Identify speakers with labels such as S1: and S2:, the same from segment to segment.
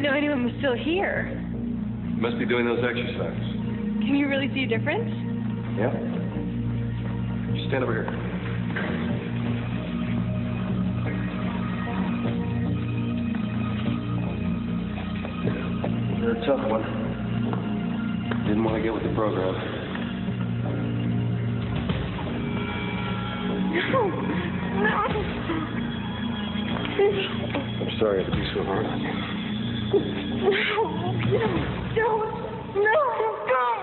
S1: didn't know anyone was still here.
S2: You must be doing those exercises.
S1: Can you really see a difference?
S2: Yeah? Just stand over here. You're a tough one. Didn't want to get with the program.
S1: No.
S2: I'm sorry I had to be so hard on you.
S1: No, don't. No, don't.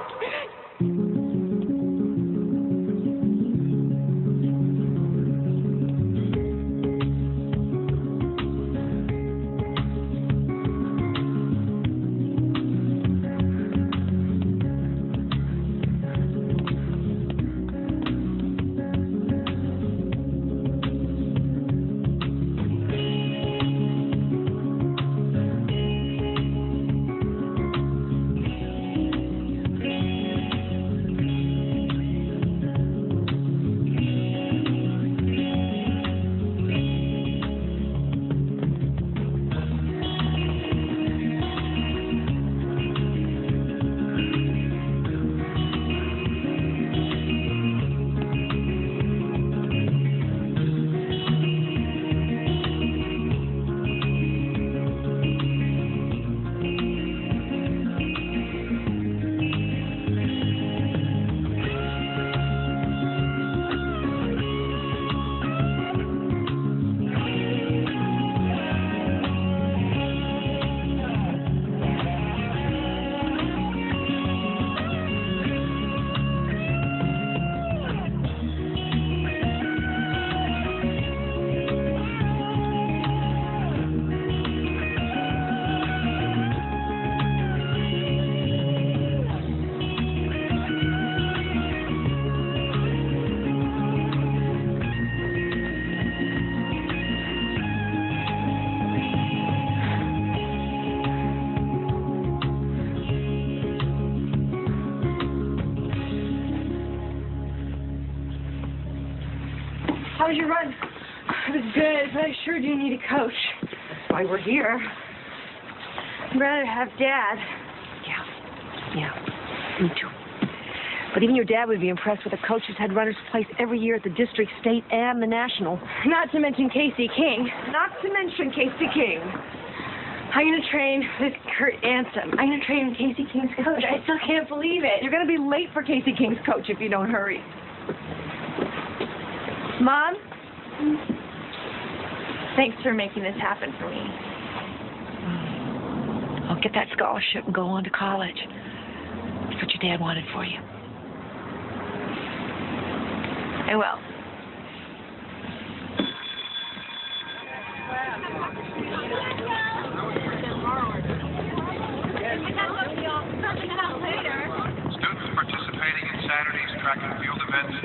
S1: How was your run? It was good, but I sure do need a coach. That's why we're here. I'd rather have Dad.
S3: Yeah, me too. But even your dad would be impressed with a coach who's had runners place every year at the district, state, and the national.
S1: Not to mention Casey King.
S3: Not to mention Casey King.
S1: I'm going to train with Kurt Ansem. I'm going to train with Casey King's coach. I still can't believe it.
S3: You're going to be late for Casey King's coach if you don't hurry.
S1: Mom? Thanks for making this happen for me.
S3: I'll get that scholarship and go on to college. That's what your dad wanted for you.
S1: I will.
S4: Students participating in Saturday's track and field events,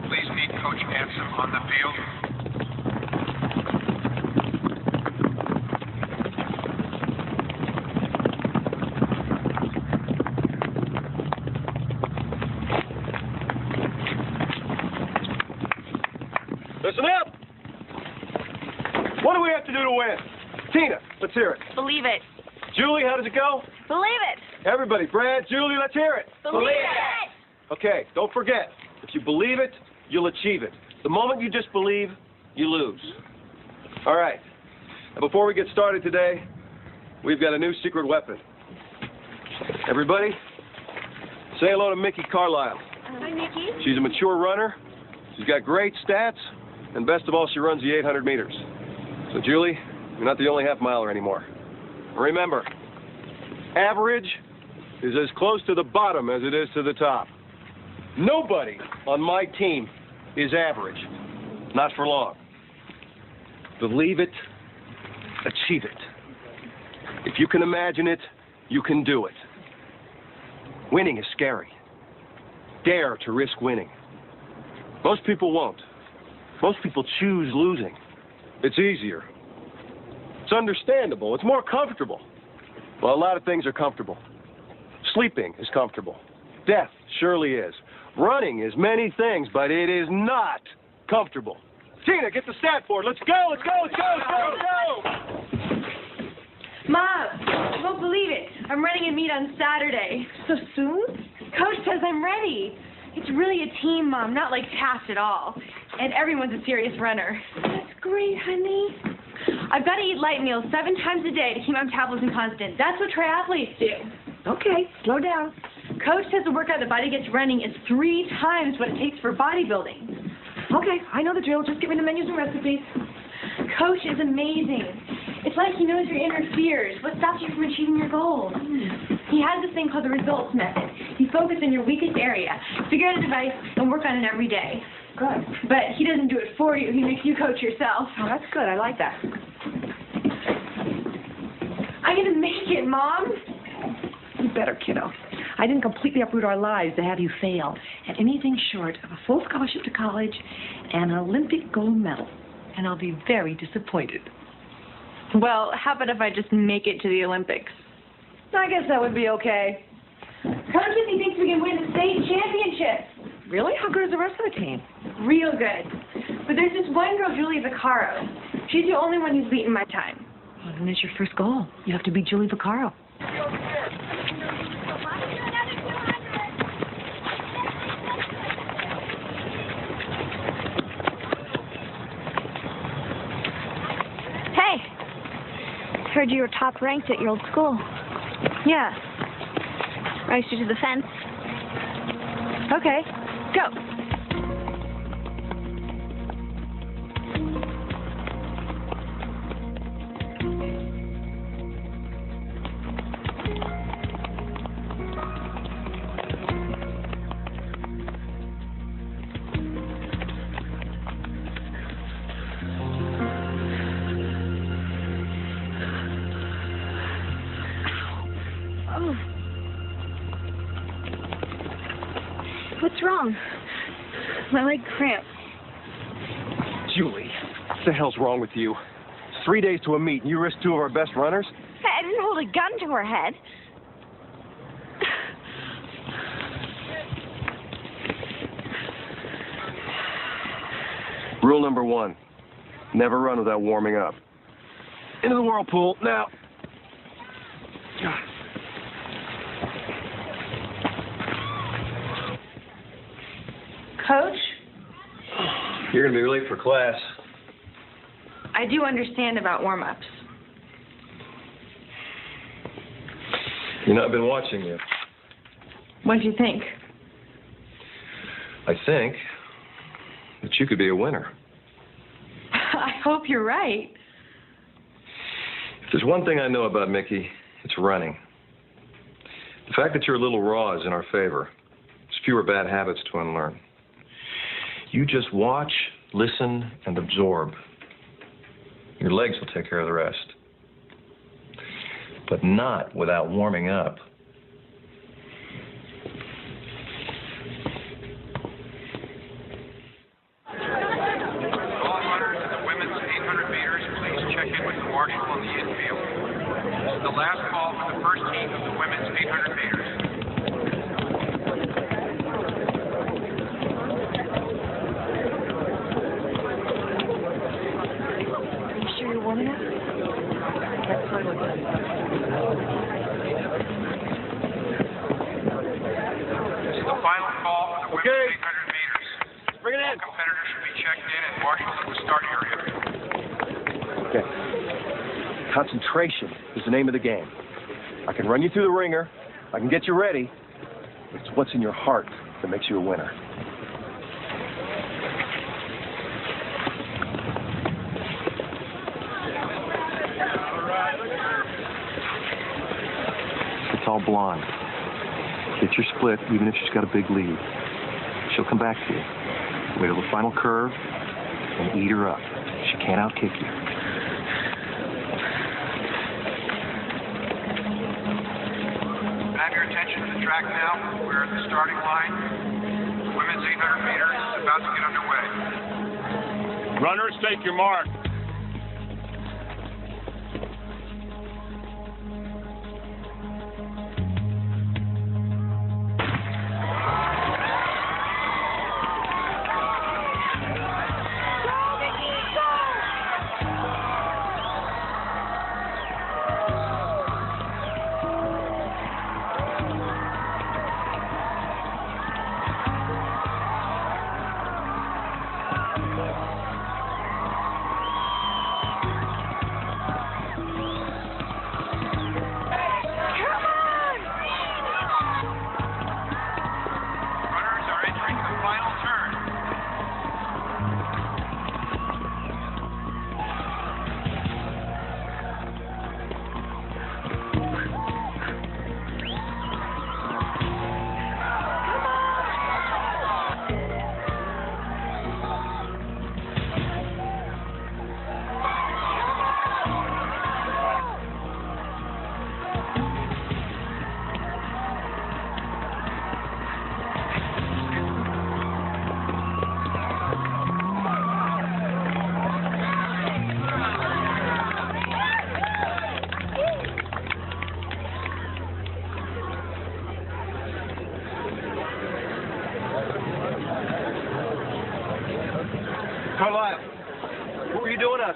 S4: please meet Coach Ansem on the field.
S2: Listen up! What do we have to do to win? Tina, let's hear it.
S1: Believe it.
S2: Julie, how does it go?
S1: Believe it.
S2: Everybody, Brad, Julie, let's hear it.
S1: Believe it.
S2: Okay, don't forget, if you believe it, you'll achieve it. The moment you just believe, you lose. All right. And before we get started today, we've got a new secret weapon. Everybody, say hello to Mickey Carlisle.
S1: Hi, Mickey.
S2: She's a mature runner. She's got great stats. And best of all, she runs the 800 meters. So, Julie, you're not the only half-miler anymore. Remember, average is as close to the bottom as it is to the top. Nobody on my team is average. Not for long. Believe it, achieve it. If you can imagine it, you can do it. Winning is scary. Dare to risk winning. Most people won't. Most people choose losing. It's easier. It's understandable. It's more comfortable. Well, a lot of things are comfortable. Sleeping is comfortable. Death surely is. Running is many things, but it is not comfortable. Tina, get the stat board. Let's go, let's go, let's go, let's go, let's go!
S1: Mom, I'm running a meet on Saturday.
S3: So soon?
S1: Coach says I'm ready. It's really a team, Mom, not like task at all. And everyone's a serious runner.
S3: That's great, honey.
S1: I've got to eat light meals 7 times a day to keep my metabolism constant. That's what triathletes do.
S3: Okay, slow down.
S1: Coach says the workout the body gets running is 3 times what it takes for bodybuilding.
S3: Okay, I know the drill. Just give me the menus and recipes.
S1: Coach is amazing. It's like he knows your inner fears, what stops you from achieving your goals. He has this thing called the results method. You focus on your weakest area, figure out a device, and work on it every day.
S3: Good.
S1: But he doesn't do it for you. He makes you coach yourself.
S3: Oh, that's good. I like that.
S1: I'm going to make it, Mom.
S3: You better, kiddo. I didn't completely uproot our lives to have you fail at anything short of a full scholarship to college and an Olympic gold medal. And I'll be very disappointed.
S1: Well, how about if I just make it to the Olympics?
S3: I guess that would be okay.
S1: Coach says he thinks we can win the state championship.
S3: Really? How good is the rest of the team?
S1: Real good. But there's this one girl, Julie Vaccaro. She's the only one who's beaten my time.
S3: Well, then there's your first goal. You have to beat Julie Vaccaro.
S5: Hey, heard you were top ranked at your old school.
S1: Yeah.
S5: Raced you to the fence.
S1: Okay. Go.
S5: What's wrong?
S1: My leg cramps.
S2: Julie, what the hell's wrong with you? It's 3 days to a meet, and you risk 2 of our best runners?
S5: Hey, I didn't hold a gun to her head.
S2: Rule number 1, never run without warming up. Into the whirlpool, now.
S1: Coach,
S2: You're going to be late for class.
S1: I do understand about warm-ups.
S2: You've not been watching you.
S1: What do you think?
S2: I think that you could be a winner.
S1: I hope you're right.
S2: If there's one thing I know about Mickey, it's running. The fact that you're a little raw is in our favor. There's fewer bad habits to unlearn. You just watch, listen, and absorb. Your legs will take care of the rest. But not without warming up.
S4: All runners in the women's 800 meters, please check in with the marshal on the infield. This is the last call for the first team of the women's 800 meters.
S3: Are you sure you're warm enough? That's fine with us.
S4: This is the final call for the women's 800 meters.
S2: Bring it
S4: All
S2: in.
S4: competitors should be checked in and marshaled at the start area.
S2: Okay. Concentration is the name of the game. I can run you through the ringer. I can get you ready. It's what's in your heart that makes you a winner. It's all blonde. Get your split, even if she's got a big lead. She'll come back to you. Wait till the final curve and eat her up. She can't outkick you.
S4: Have your attention to the track now. We're at the starting line. The women's 800 meters is about to get underway.
S6: Runners, take your mark.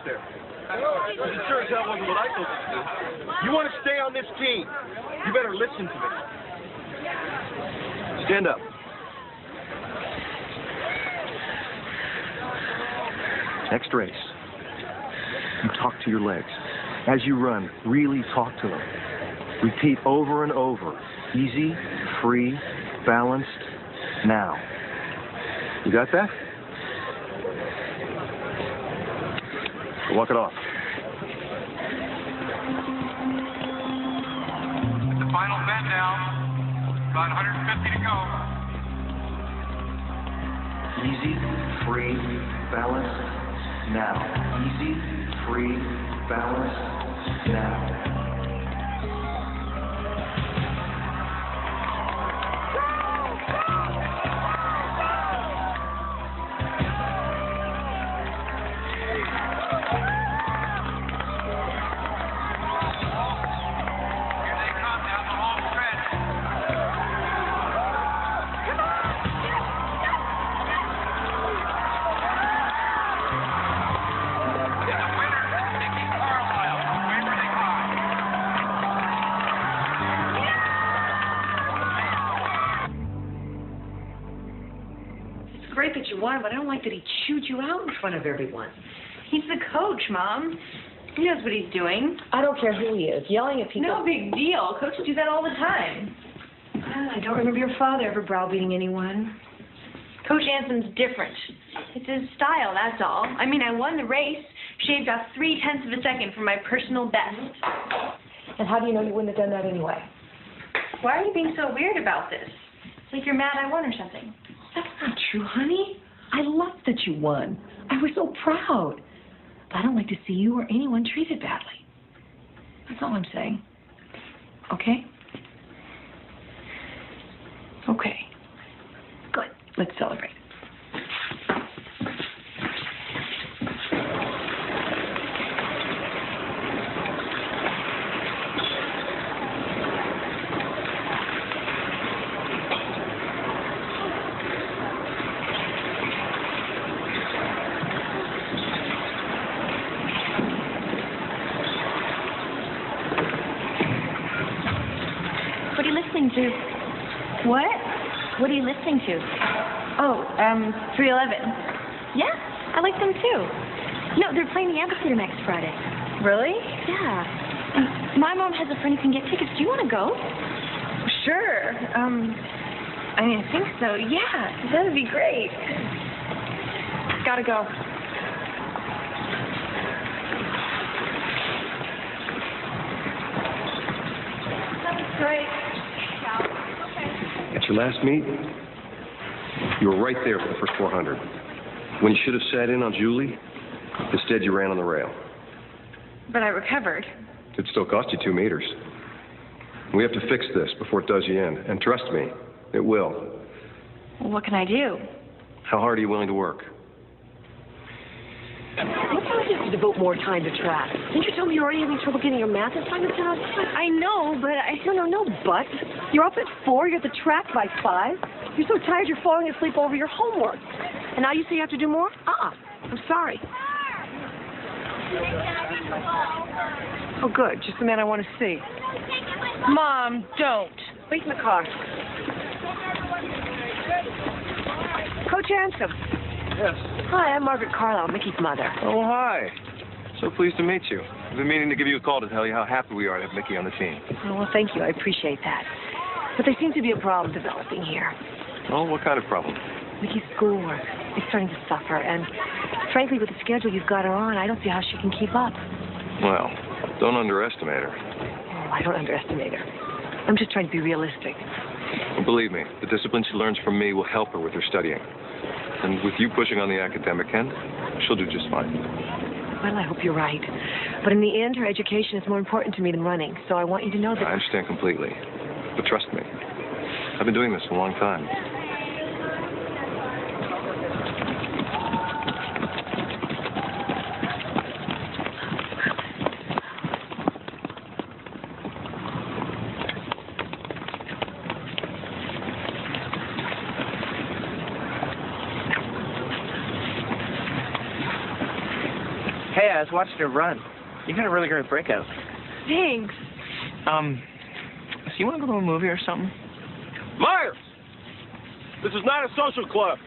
S2: out there. It sure as hell wasn't what I told you to do. You want to stay on this team, you better listen to me. Stand up. Next race, you talk to your legs. As you run, really talk to them. Repeat over and over. Easy, free, balanced, now. You got that? Walk it off.
S4: The final bend now. About 150 to go.
S2: Easy, free, balanced, now. Easy, free, balanced, now.
S3: Great that you won, but I don't like that he chewed you out in front of everyone.
S1: He's the coach, Mom. He knows what he's doing.
S3: I don't care who he is. Yelling at people.
S1: No big deal. Coaches do that all the time.
S3: I don't remember your father ever browbeating anyone.
S1: Coach Anson's different. It's his style, that's all. I mean, I won the race, shaved off 0.3 of a second from my personal best.
S3: And how do you know you wouldn't have done that anyway?
S1: Why are you being so weird about this? It's like you're mad I won or something.
S3: That's not true, honey. I loved that you won. I was so proud. But I don't like to see you or anyone treated badly. That's all I'm saying. Okay? Okay. Good. Let's celebrate.
S1: What are you listening to? What? What are you listening to? Oh, 311.
S5: Yeah, I like them too. No, they're playing the amphitheater next Friday.
S1: Really?
S5: Yeah. And my mom has a friend who can get tickets. Do you want to go?
S1: Sure. I mean, I think so. Yeah, that'd be great. Gotta go. That's great.
S2: At your last meet, you were right there for the first 400. When you should have sat in on Julie, instead you ran on the rail.
S1: But I recovered.
S2: It still cost you 2 meters. We have to fix this before it does you in. And trust me, it will.
S1: Well, what can I do?
S2: How hard are you willing to work?
S3: What time is to devote more time to track? Didn't you tell me you're already having trouble getting your math assignments done on time?
S1: I know, but I...
S3: No, but. You're up at 4, you're at the track by 5. You're so tired you're falling asleep over your homework. And now you say you have to do more? I'm sorry. Oh, good. Just the man I want to see.
S1: Mom, don't.
S3: Wait in the car. Coach Ansem.
S2: Yes.
S3: Hi, I'm Margaret Carlisle, Mickey's mother.
S2: Oh, hi. So pleased to meet you. I've been meaning to give you a call to tell you how happy we are to have Mickey on the team.
S3: Oh, well, thank you. I appreciate that. But there seems to be a problem developing here.
S2: Oh, what kind of problem?
S3: Mickey's schoolwork is starting to suffer, and frankly, with the schedule you've got her on, I don't see how she can keep up.
S2: Well, don't underestimate her.
S3: Oh, I don't underestimate her. I'm just trying to be realistic.
S2: Well, believe me, the discipline she learns from me will help her with her studying. And with you pushing on the academic end, she'll do just fine.
S3: Well, I hope you're right. But in the end, her education is more important to me than running, so I want you to know that...
S2: I understand completely. But trust me, I've been doing this a long time.
S6: Hey, I was watching her run. You got a really great breakout.
S1: Thanks.
S6: So you want to go to a movie or something?
S2: Myers! This is not a social club.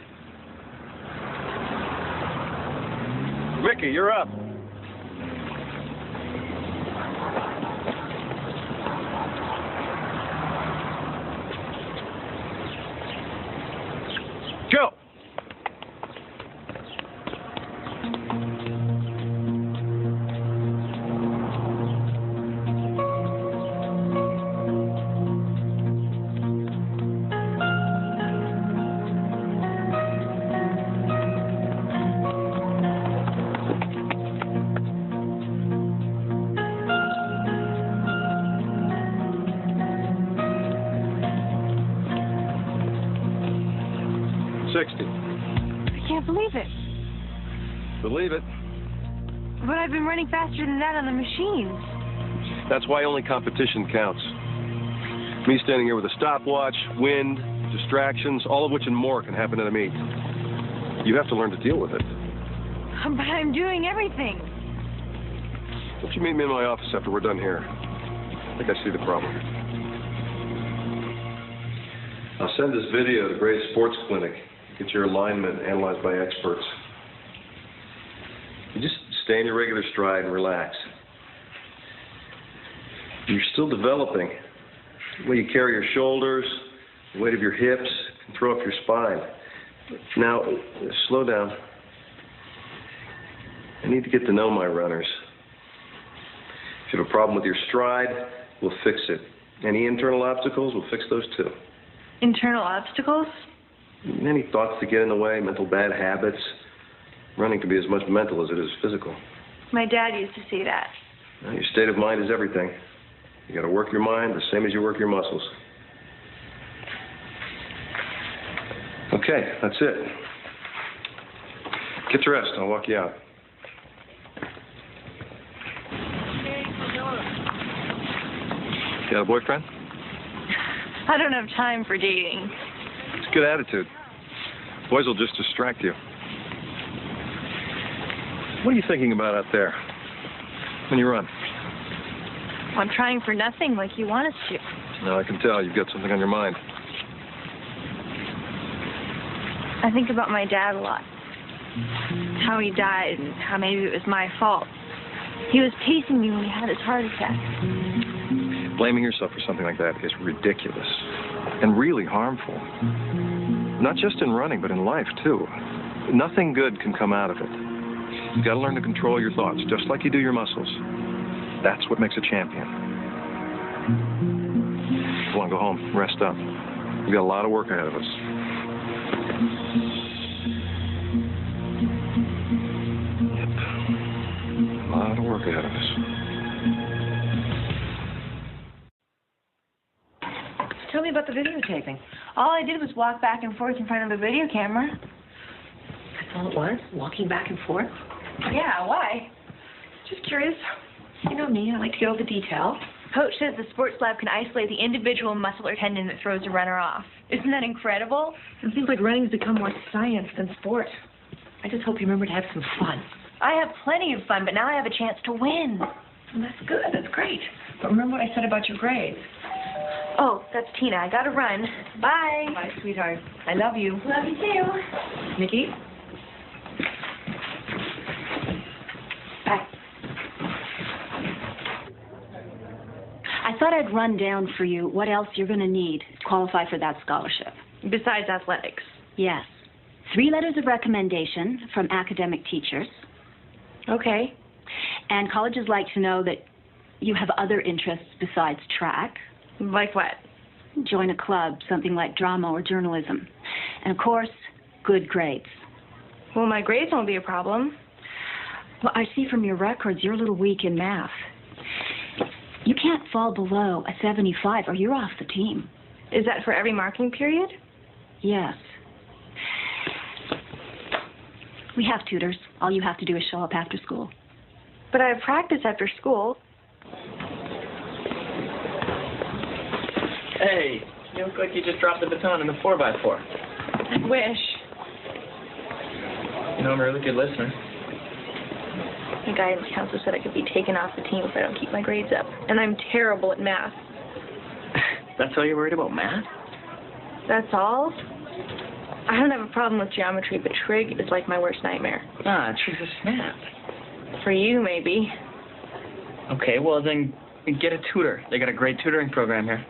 S2: Mickey, you're up. Go!
S1: I can't believe it.
S2: Believe it.
S1: But I've been running faster than that on the machines.
S2: That's why only competition counts. Me standing here with a stopwatch, wind, distractions, all of which and more can happen in a meet. You have to learn to deal with it.
S1: But I'm doing everything.
S2: Why don't you meet me in my office after we're done here? I think I see the problem. I'll send this video to Great Sports Clinic. Get your alignment analyzed by experts. You just stay in your regular stride and relax. You're still developing. The way you carry your shoulders, the weight of your hips, and throw up your spine. Now, slow down. I need to get to know my runners. If you have a problem with your stride, we'll fix it. Any internal obstacles, we'll fix those too.
S1: Internal obstacles?
S2: Any thoughts that get in the way, mental bad habits. Running can be as much mental as it is physical.
S1: My dad used to say that.
S2: Well, your state of mind is everything. You got to work your mind the same as you work your muscles. Okay, that's it. Get dressed. I'll walk you out. You got a boyfriend?
S1: I don't have time for dating.
S2: It's a good attitude. Boys will just distract you. What are you thinking about out there when you run?
S1: I'm trying for nothing like you want us to.
S2: No, I can tell you've got something on your mind.
S1: I think about my dad a lot. How he died and how maybe it was my fault. He was pacing me when he had his heart attack.
S2: Blaming yourself for something like that is ridiculous and really harmful. Not just in running, but in life, too. Nothing good can come out of it. You've got to learn to control your thoughts, just like you do your muscles. That's what makes a champion. Come on, go home, rest up. We've got a lot of work ahead of us. Yep. A lot of work ahead of us.
S3: Tell me about the videotaping.
S1: All I did was walk back and forth in front of the video camera.
S3: That's all it was? Walking back and forth?
S1: Yeah, why?
S3: Just curious. You know me, I like to get all the detail.
S1: Coach says the sports lab can isolate the individual muscle or tendon that throws a runner off. Isn't that incredible?
S3: It seems like running's become more science than sport. I just hope you remember to have some fun.
S1: I have plenty of fun, but now I have a chance to win.
S3: And that's good, that's great. But remember what I said about your grades.
S1: Oh, that's Tina. I gotta run. Bye.
S3: Bye, sweetheart. I love you.
S1: Love you too.
S3: Nikki?
S1: Bye.
S7: I thought I'd run down for you what else you're going to need to qualify for that scholarship.
S1: Besides athletics.
S7: Yes. 3 letters of recommendation from academic teachers.
S1: Okay.
S7: And colleges like to know that you have other interests besides track.
S1: Like what?
S7: Join a club, something like drama or journalism. And, of course, good grades.
S1: Well, my grades won't be a problem.
S7: Well, I see from your records you're a little weak in math. You can't fall below a 75 or you're off the team.
S1: Is that for every marking period?
S7: Yes. We have tutors. All you have to do is show up after school.
S1: But I have practice after school.
S6: Hey, you look like you just dropped the baton in the 4x4.
S1: I wish.
S6: You know, I'm a really good listener.
S1: The guidance counselor said I could be taken off the team if I don't keep my grades up. And I'm terrible at math.
S6: That's all you're worried about, math?
S1: That's all? I don't have a problem with geometry, but trig is like my worst nightmare.
S6: Ah, trig's a snap.
S1: For you, maybe.
S6: Okay, well then get a tutor. They got a great tutoring program here.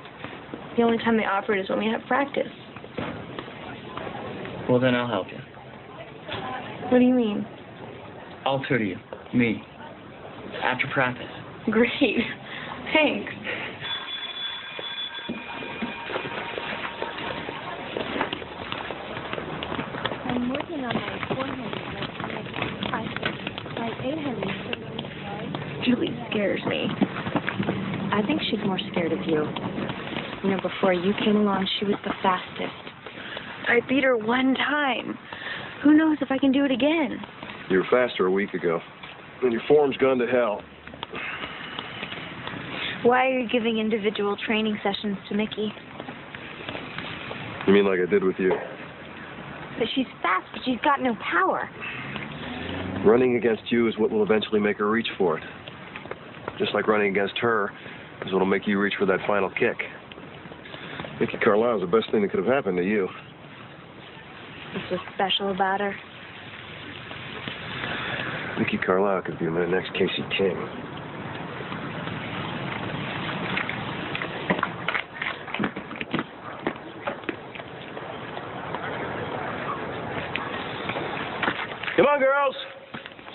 S1: The only time they offer it is when we have practice.
S6: Well then I'll help you.
S1: What do you mean?
S6: I'll tutor you. Me. After practice.
S1: Great. Thanks.
S5: I'm working on my 400, my 800.
S1: Julie scares me.
S7: I think she's more scared of you. You know, before you came along, she was the fastest.
S1: I beat her one time. Who knows if I can do it again?
S2: You were faster a week ago, and your form's gone to hell.
S5: Why are you giving individual training sessions to Mickey?
S2: You mean like I did with you?
S5: But she's fast, but she's got no power.
S2: Running against you is what will eventually make her reach for it. Just like running against her is what will make you reach for that final kick. Mickey Carlisle's the best thing that could have happened to you.
S5: What's so special about her?
S2: Mickey Carlisle could be my next Casey King. Come on, girls.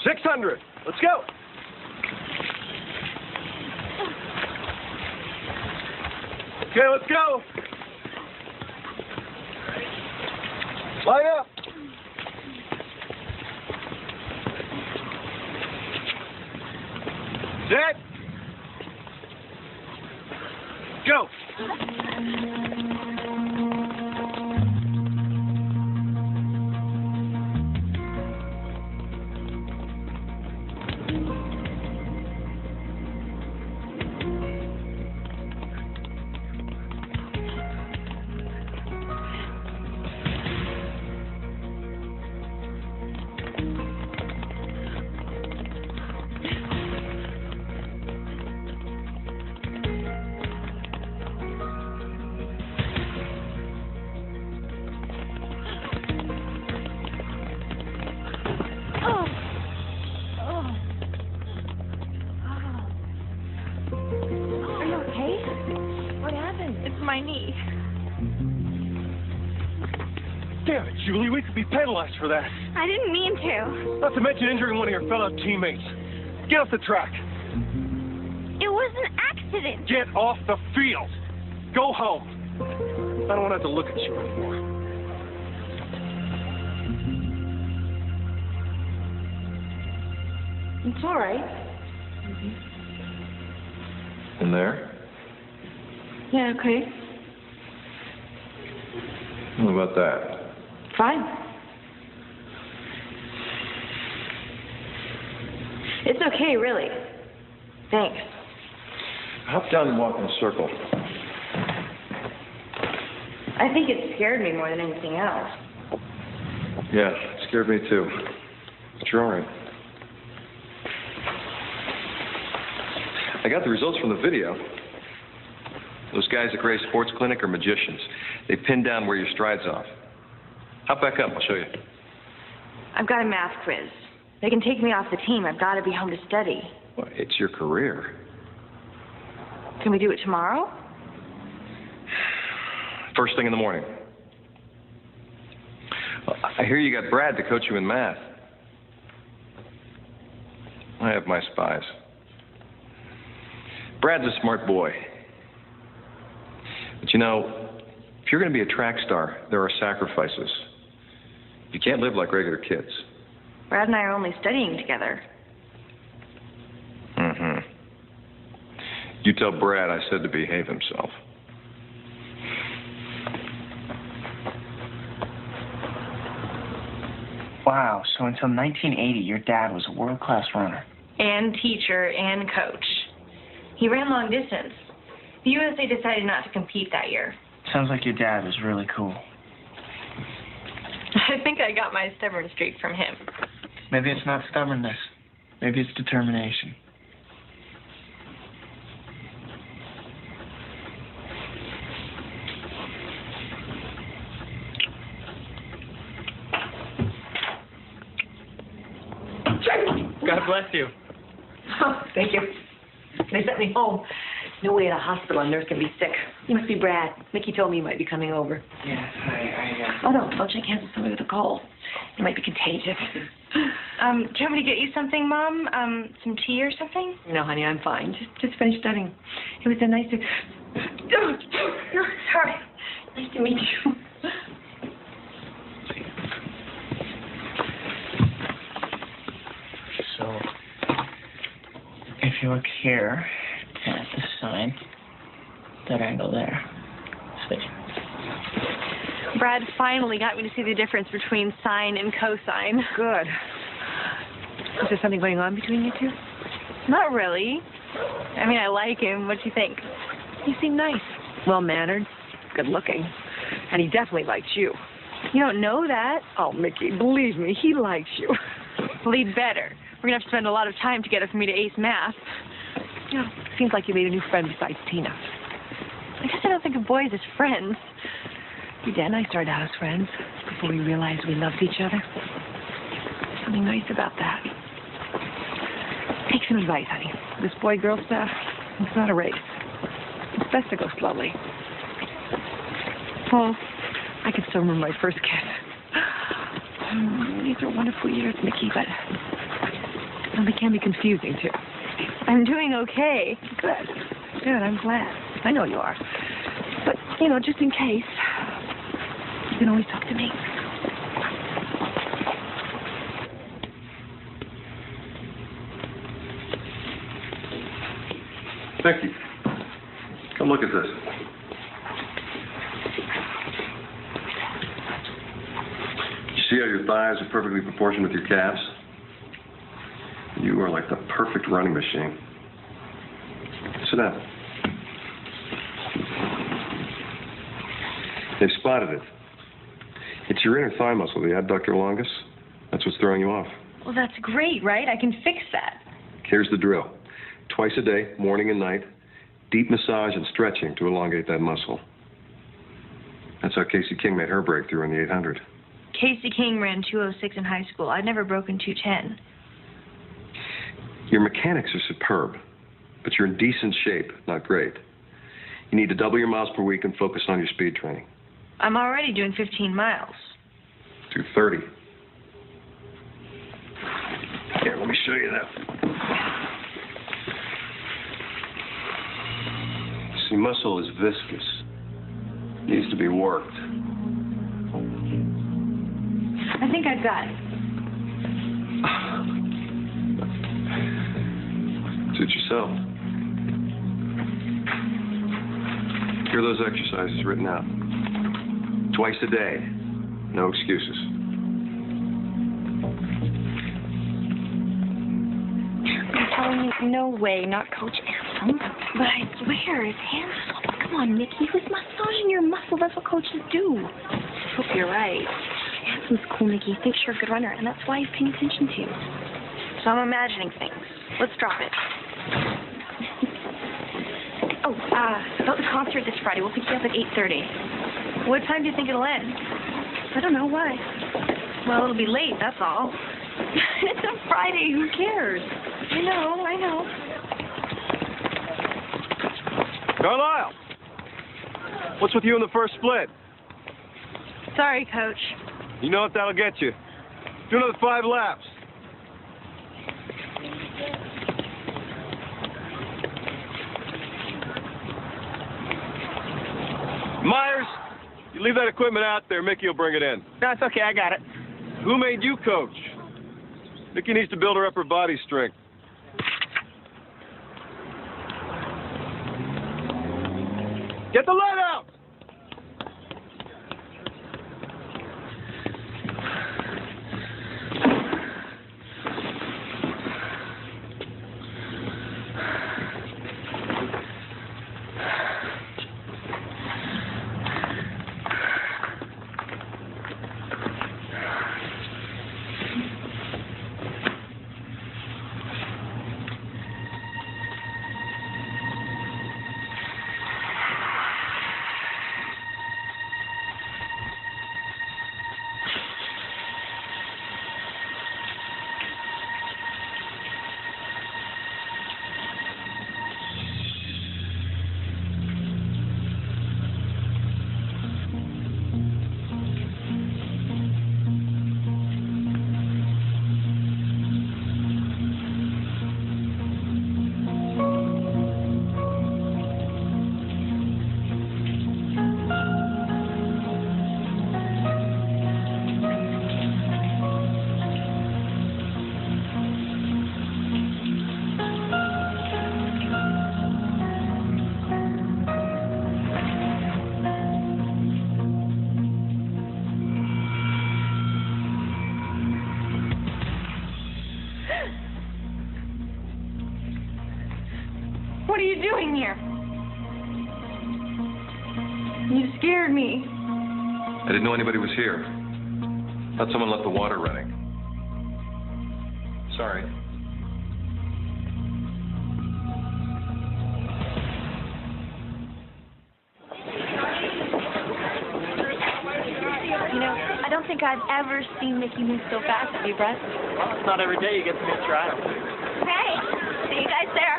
S2: 600. Let's go. Okay, let's go. Line up. Set. Go.
S5: My knee.
S2: Damn it, Julie. We could be penalized for that.
S5: I didn't mean to.
S2: Not to mention injuring one of your fellow teammates. Get off the track.
S5: It was an accident.
S2: Get off the field. Go home. I don't want to have to look at you anymore.
S1: It's all right.
S2: In there?
S1: Yeah, okay.
S2: What about that?
S1: Fine. It's okay, really. Thanks.
S2: Hop down and walk in a circle.
S1: I think it scared me more than anything else.
S2: Yeah, it scared me too. But you're all right. I got the results from the video. Those guys at Gray's Sports Clinic are magicians. They pin down where your stride's off. Hop back up. I'll show you.
S1: I've got a math quiz. They can take me off the team. I've got to be home to study.
S2: Well, it's your career.
S1: Can we do it tomorrow?
S2: First thing in the morning. Well, I hear you got Brad to coach you in math. I have my spies. Brad's a smart boy. But you know, if you're going to be a track star, there are sacrifices. You can't live like regular kids.
S1: Brad and I are only studying together.
S2: Mm-hmm. You tell Brad I said to behave himself.
S6: Wow, so until 1980, your dad was a world-class runner.
S1: And teacher and coach. He ran long distance. The USA decided not to compete that year.
S6: Sounds like your dad was really cool.
S1: I think I got my stubborn streak from him.
S6: Maybe it's not stubbornness. Maybe it's determination. God bless you.
S3: Oh, thank you. They sent me home. No way at a hospital a nurse can be sick. You must be Brad. Mickey told me you might be coming over.
S6: Yes,
S3: Oh, no, don't shake hands with somebody with a cold. It might be contagious.
S1: Do you want me to get you something, Mom? Some tea or something?
S3: No, honey, I'm fine. Just finished studying. It was a nice to... Oh, sorry. Nice to meet you.
S6: So, if you look here at the sign, that angle there, see?
S1: Brad finally got me to see the difference between sine and cosine.
S3: Good. Is there something going on between you two?
S1: Not really. I mean, I like him. What do you think?
S3: You seem nice. Well-mannered, good-looking. And he definitely likes you.
S1: You don't know that.
S3: Oh, Mickey, believe me, he likes you.
S1: Well, he'd better. We're going to have to spend a lot of time together for me to ace math.
S3: Yeah, seems like you made a new friend besides Tina.
S1: I guess I don't think of boys as friends.
S3: Your dad and I started out as friends before we realized we loved each other. Something nice about that. Take some advice, honey. This boy-girl stuff, it's not a race. It's best to go slowly. Oh, I can still remember my first kiss. These are wonderful years, Mickey, but they can be confusing, too.
S1: I'm doing okay.
S3: Good. Good, I'm glad. I know you are. But, just in case, you can always talk to me.
S2: Becky, come look at this. You see how your thighs are perfectly proportioned with your calves? You are like the perfect running machine. Sit down. They've spotted it. It's your inner thigh muscle, the adductor longus. That's what's throwing you off.
S1: Well, that's great, right? I can fix that.
S2: Here's the drill. Twice a day, morning and night, deep massage and stretching to elongate that muscle. That's how Casey King made her breakthrough in the 800.
S1: Casey King ran 206 in high school. I'd never broken 210.
S2: Your mechanics are superb, but you're in decent shape, not great. You need to double your miles per week and focus on your speed training.
S1: I'm already doing 15 miles.
S2: Do 30. Here, let me show you that. See, muscle is viscous. Needs to be worked.
S1: I think I've got it.
S2: Suit yourself. Here are those exercises written out. Twice a day. No excuses.
S5: I'm telling you, no way, not Coach Ansem. But I swear, it's handsome. Come on, Mickey, he was massaging your muscle. That's what coaches do. I hope you're right. Ansom's cool, Mickey. He thinks you're a good runner, and that's why he's paying attention to you.
S1: So I'm imagining things. Let's drop it. About the concert this Friday. We'll pick you up at 8:30. What time do you think it'll end?
S5: I don't know why.
S1: Well, it'll be late, that's all. It's a Friday. Who cares?
S5: I know.
S2: Carlisle! What's with you in the first split?
S1: Sorry, Coach.
S2: You know what that'll get you. Do another 5 laps. Myers, you leave that equipment out there. Mickey will bring it in.
S6: No, it's okay. I got it.
S2: Who made you coach? Mickey needs to build her up her body strength. Get the light out!
S1: What are you doing here? You scared me.
S2: I didn't know anybody was here. Thought someone left the water running. Sorry.
S5: You know, I don't think I've ever seen Mickey move so fast. Have you, Brett?
S6: Well, it's not every day you get to meet Trial.
S5: Hey, see you guys there.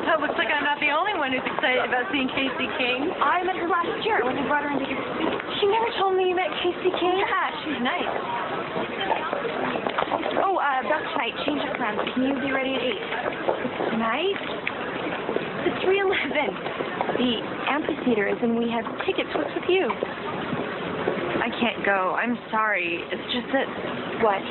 S1: Oh, looks like I'm not the only one who's excited about seeing Casey King.
S5: I met her last year when we brought her into your speech.
S1: She never told me you met Casey King.
S5: Yeah, she's nice. Oh, Beth tonight, change of plans. Can you be ready at 8?
S1: Tonight?
S5: It's 3:11. The amphitheater is, and we have tickets. What's with you?
S1: I can't go. I'm sorry. It's just that
S5: What?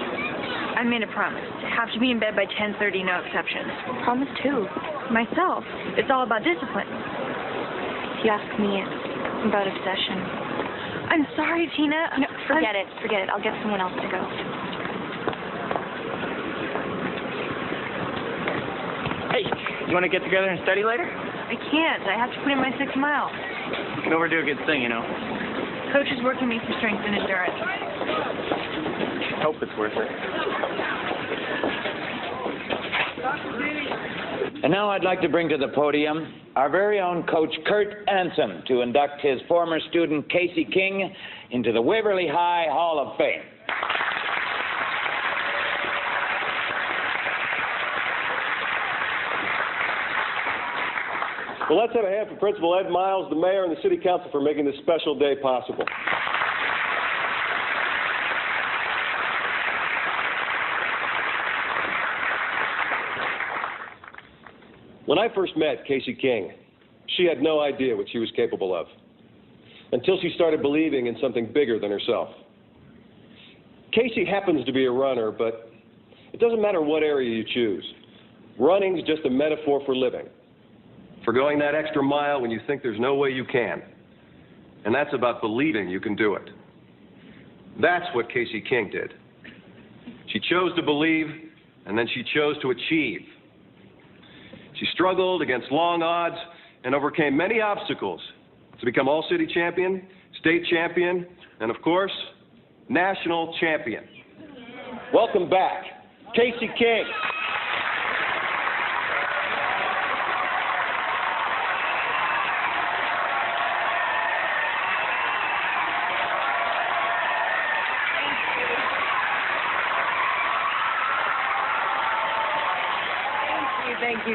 S1: I made a promise. Have to be in bed by 10:30, no exceptions.
S5: Promise who?
S1: Myself. It's all about discipline.
S5: If you ask me, it's about obsession.
S1: I'm sorry, Tina.
S5: No, forget it. Forget it. I'll get someone else to go.
S6: Hey, you want to get together and study later?
S1: I can't. I have to put in my 6 miles.
S6: You can overdo a good thing, you know.
S1: Coach is working me for strength and endurance.
S6: Hope it's worth it.
S8: And now I'd like to bring to the podium our very own Coach Kurt Anson to induct his former student Casey King into the Waverly High Hall of Fame.
S2: Well, let's have a hand for Principal Ed Miles, the mayor, and the city council for making this special day possible. When I first met Casey King, she had no idea what she was capable of, until she started believing in something bigger than herself. Casey happens to be a runner, but it doesn't matter what area you choose. Running's just a metaphor for living, for going that extra mile when you think there's no way you can. And that's about believing you can do it. That's what Casey King did. She chose to believe, and then she chose to achieve. She struggled against long odds and overcame many obstacles to become all-city champion, state champion, and of course, national champion. Welcome back, Casey King.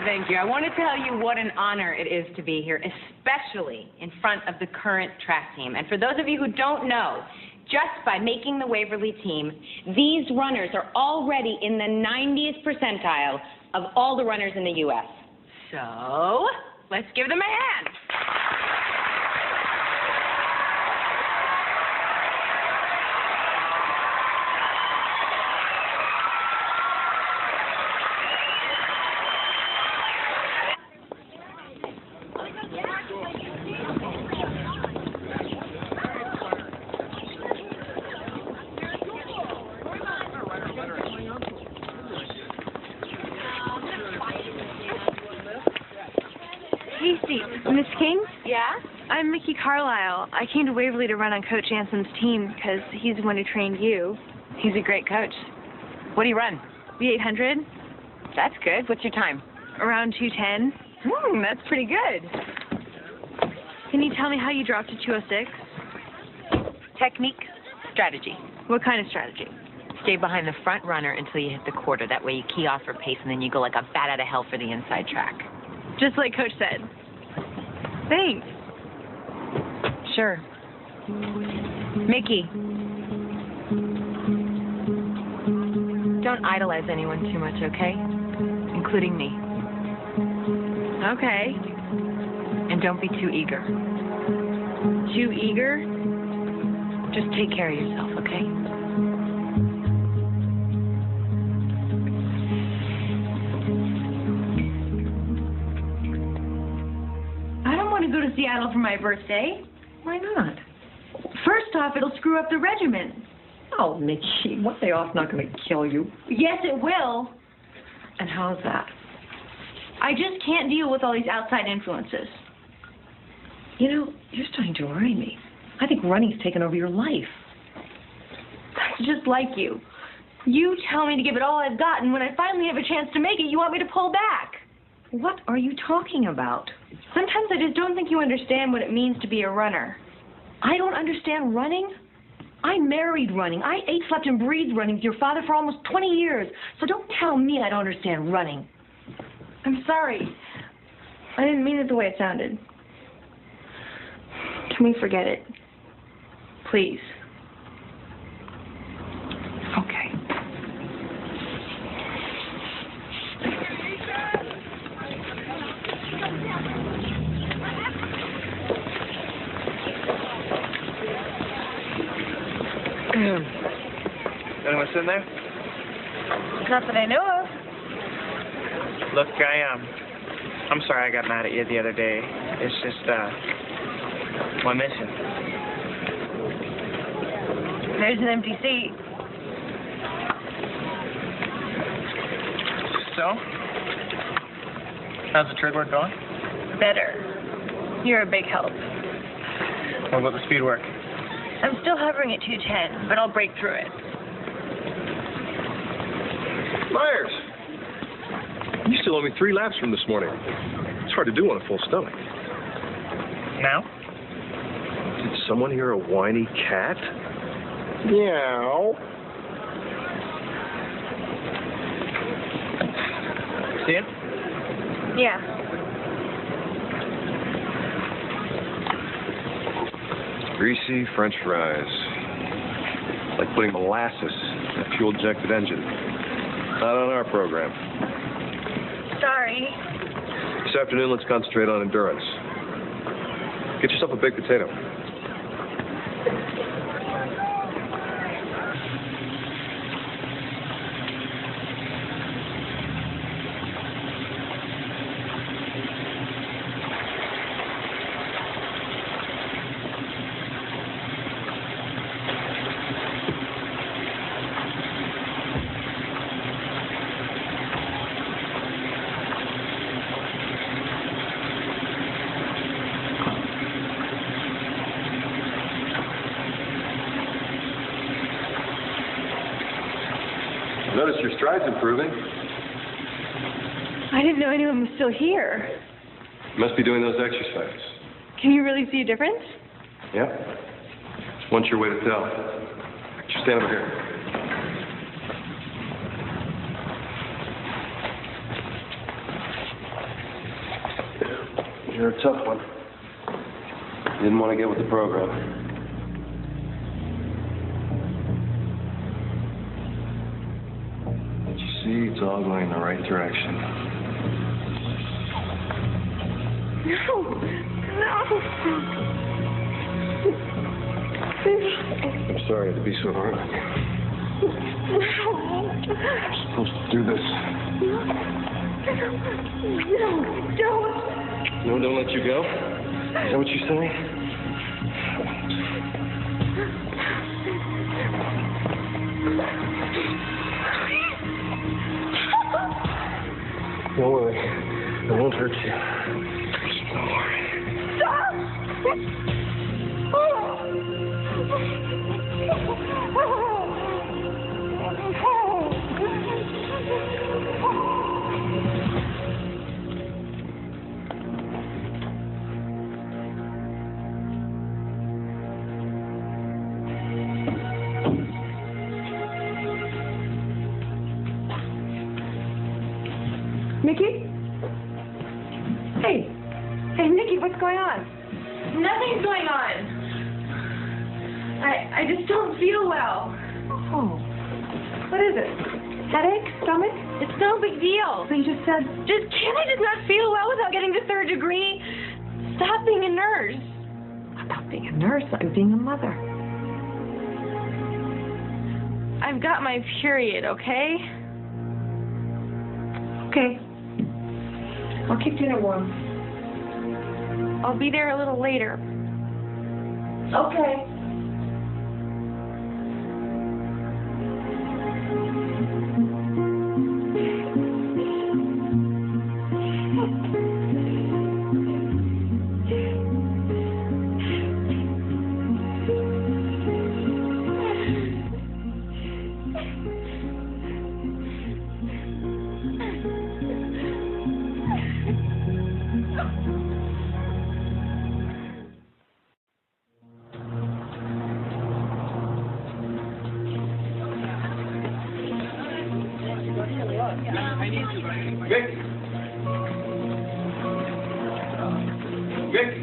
S3: Thank you. I want to tell you what an honor it is to be here, especially in front of the current track team. And for those of you who don't know, just by making the Waverly team, these runners are already in the 90th percentile of all the runners in the U.S. So, let's give them a hand.
S1: Casey, Miss King?
S5: Yeah?
S1: I'm Mickey Carlisle. I came to Waverly to run on Coach Anson's team because he's the one who trained you. He's a great coach.
S3: What do you run?
S1: The 800,
S3: That's good. What's your time?
S1: around 210.
S3: That's pretty good.
S1: Can you tell me how you dropped to 206?
S3: Technique, strategy.
S1: What kind of strategy?
S3: Stay behind the front runner until you hit the quarter. That way you key off for pace, and then you go like a bat out of hell for the inside track.
S1: Just like Coach said. Thanks.
S3: Sure. Mickey. Don't idolize anyone too much, okay? Including me.
S1: Okay.
S3: And don't be too eager.
S1: Too eager?
S3: Just take care of yourself, okay?
S1: I don't want to go to Seattle for my birthday.
S3: Why not?
S1: First off, it'll screw up the regiment.
S3: Oh, Mickey, one day off's not going to kill you.
S1: Yes, it will.
S3: And how's that?
S1: I just can't deal with all these outside influences.
S3: You know, you're starting to worry me. I think running's taken over your life.
S1: That's just like you. You tell me to give it all I've got, and when I finally have a chance to make it, you want me to pull back.
S3: What are you talking about?
S1: Sometimes I just don't think you understand what it means to be a runner.
S3: I don't understand running? I married running. I ate, slept, and breathed running with your father for almost 20 years. So don't tell me I don't understand running.
S1: I'm sorry. I didn't mean it the way it sounded. Can we forget it? Please.
S3: Okay.
S6: Anyone sitting there?
S1: Not that I know of.
S6: Look, I'm sorry I got mad at you the other day. It's just, well, I miss you.
S1: There's an empty seat.
S6: So? How's the trig work going?
S1: Better. You're a big help.
S6: What about the speed work?
S1: I'm still hovering at 210, but I'll break through it.
S2: Myers! You still owe me 3 laps from this morning. It's hard to do on a full stomach.
S6: Now?
S2: Did someone hear a whiny cat?
S6: Meow. See it?
S1: Yeah.
S2: Greasy French fries. Like putting molasses in a fuel-injected engine. Not on our program.
S1: Sorry.
S2: This afternoon, let's concentrate on endurance. Get yourself a baked potato. Notice your stride's improving.
S1: I didn't know anyone was still here.
S2: You must be doing those exercises.
S1: Can you really see a difference?
S2: Yeah? What's your way to tell? Just stand over here. You're a tough one. You didn't want to get with the program. See, it's all going in the right direction.
S1: No.
S2: I'm sorry to be so hard on you. I'm supposed to do this.
S1: No, don't.
S2: No, don't let you go? Is that what you're saying? Don't worry. I won't hurt you. Don't worry.
S1: Stop! Mickey? Hey. Hey, Mickey, what's going on? Nothing's going on. I just don't feel well.
S3: Oh. What is it? Headache? Stomach?
S1: It's no big deal.
S3: So you just said...
S1: Can't I just not feel well without getting to 3rd degree? Stop being a nurse.
S3: I'm not being a nurse. I'm being a mother.
S1: I've got my period, okay?
S3: Okay. I'll keep dinner warm.
S1: I'll be there a little later.
S3: Okay.
S2: Mickey.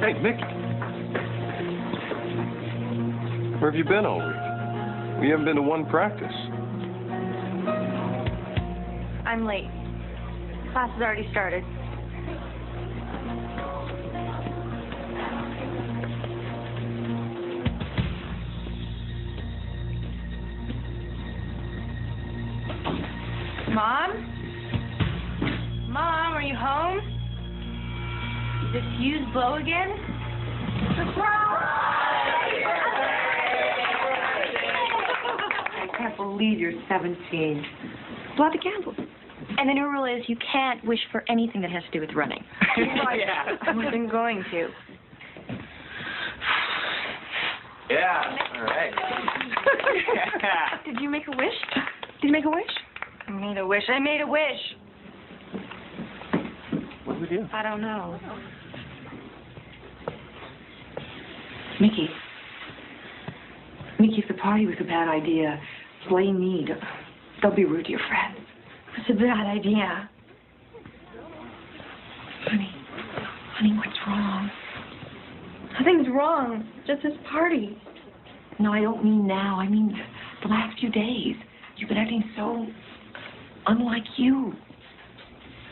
S2: Hey, Mickey. Where have you been all week? We haven't been to one practice.
S1: I'm late. Class has already started. Mom? Mom, are you home? Did the fuse blow again?
S3: I can't believe you're 17. Blow out the candles.
S7: And the new rule is you can't wish for anything that has to do with running.
S6: Yeah.
S1: I wasn't going to.
S6: Yeah. All right.
S1: Did you make a wish? Did you make a wish? I made a wish. I made a wish.
S2: What did we do?
S1: I don't know.
S3: Mickey, if the party was a bad idea, blame me. Don't be rude to your friend.
S1: It's a bad idea.
S3: Honey, what's wrong?
S1: Nothing's wrong. Just this party.
S3: No, I don't mean now. I mean the last few days. You've been acting so unlike you.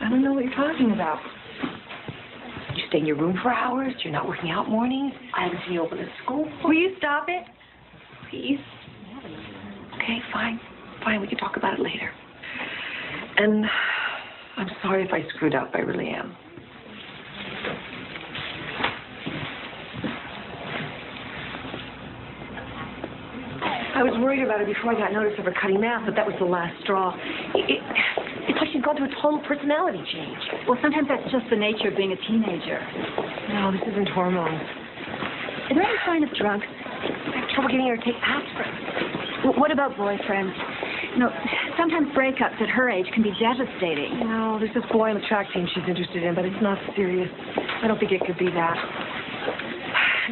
S1: I don't know what you're talking about.
S3: You stay in your room for hours. You're not working out mornings. I haven't seen you open a school.
S1: Will you stop it? Please.
S3: Okay, fine. Fine, we can talk about it later. And I'm sorry if I screwed up. I really am. I was worried about her before I got notice of her cutting math, but that was the last straw. It's like she's gone through a total personality change.
S7: Well, sometimes that's just the nature of being a teenager.
S3: No, this isn't hormones.
S7: Is there any sign of drugs?
S3: I have trouble getting her to take aspirin.
S7: What about boyfriends? You know, sometimes breakups at her age can be devastating.
S3: No, there's this boy on the track team she's interested in, but it's not serious. I don't think it could be that.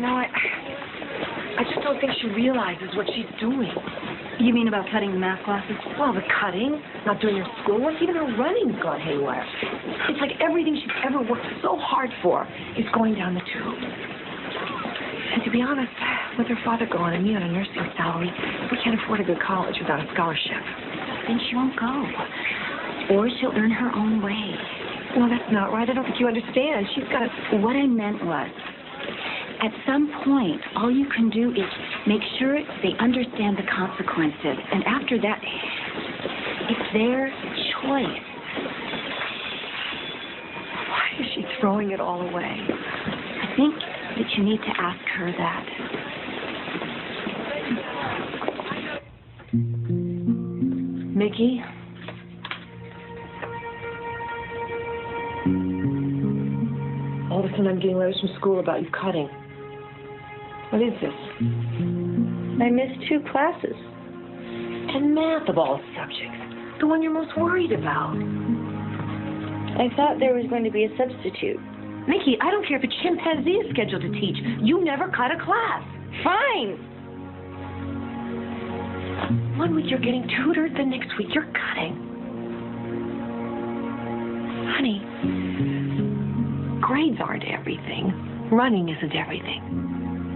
S3: No, I just don't think she realizes what she's doing.
S7: You mean about cutting the math classes?
S3: Well, the cutting, not doing her schoolwork, even her running's gone haywire. It's like everything she's ever worked so hard for is going down the tube. And to be honest, with her father gone and me on a nursing salary, we can't afford a good college without a scholarship.
S7: Then she won't go. Or she'll earn her own way.
S3: No, that's not right. I don't think you understand. She's got to...
S7: What I meant was, at some point, all you can do is make sure they understand the consequences. And after that, it's their choice.
S3: Why is she throwing it all away?
S7: I think that you need to ask her that.
S3: Mickey? All of a sudden I'm getting letters from school about you cutting. What is this?
S1: I missed 2 classes.
S3: And math of all subjects. The one you're most worried about.
S1: I thought there was going to be a substitute.
S3: Mickey, I don't care if a chimpanzee is scheduled to teach. You never cut a class.
S1: Fine.
S3: One week you're getting tutored, the next week you're cutting. Honey, grades aren't everything. Running isn't everything.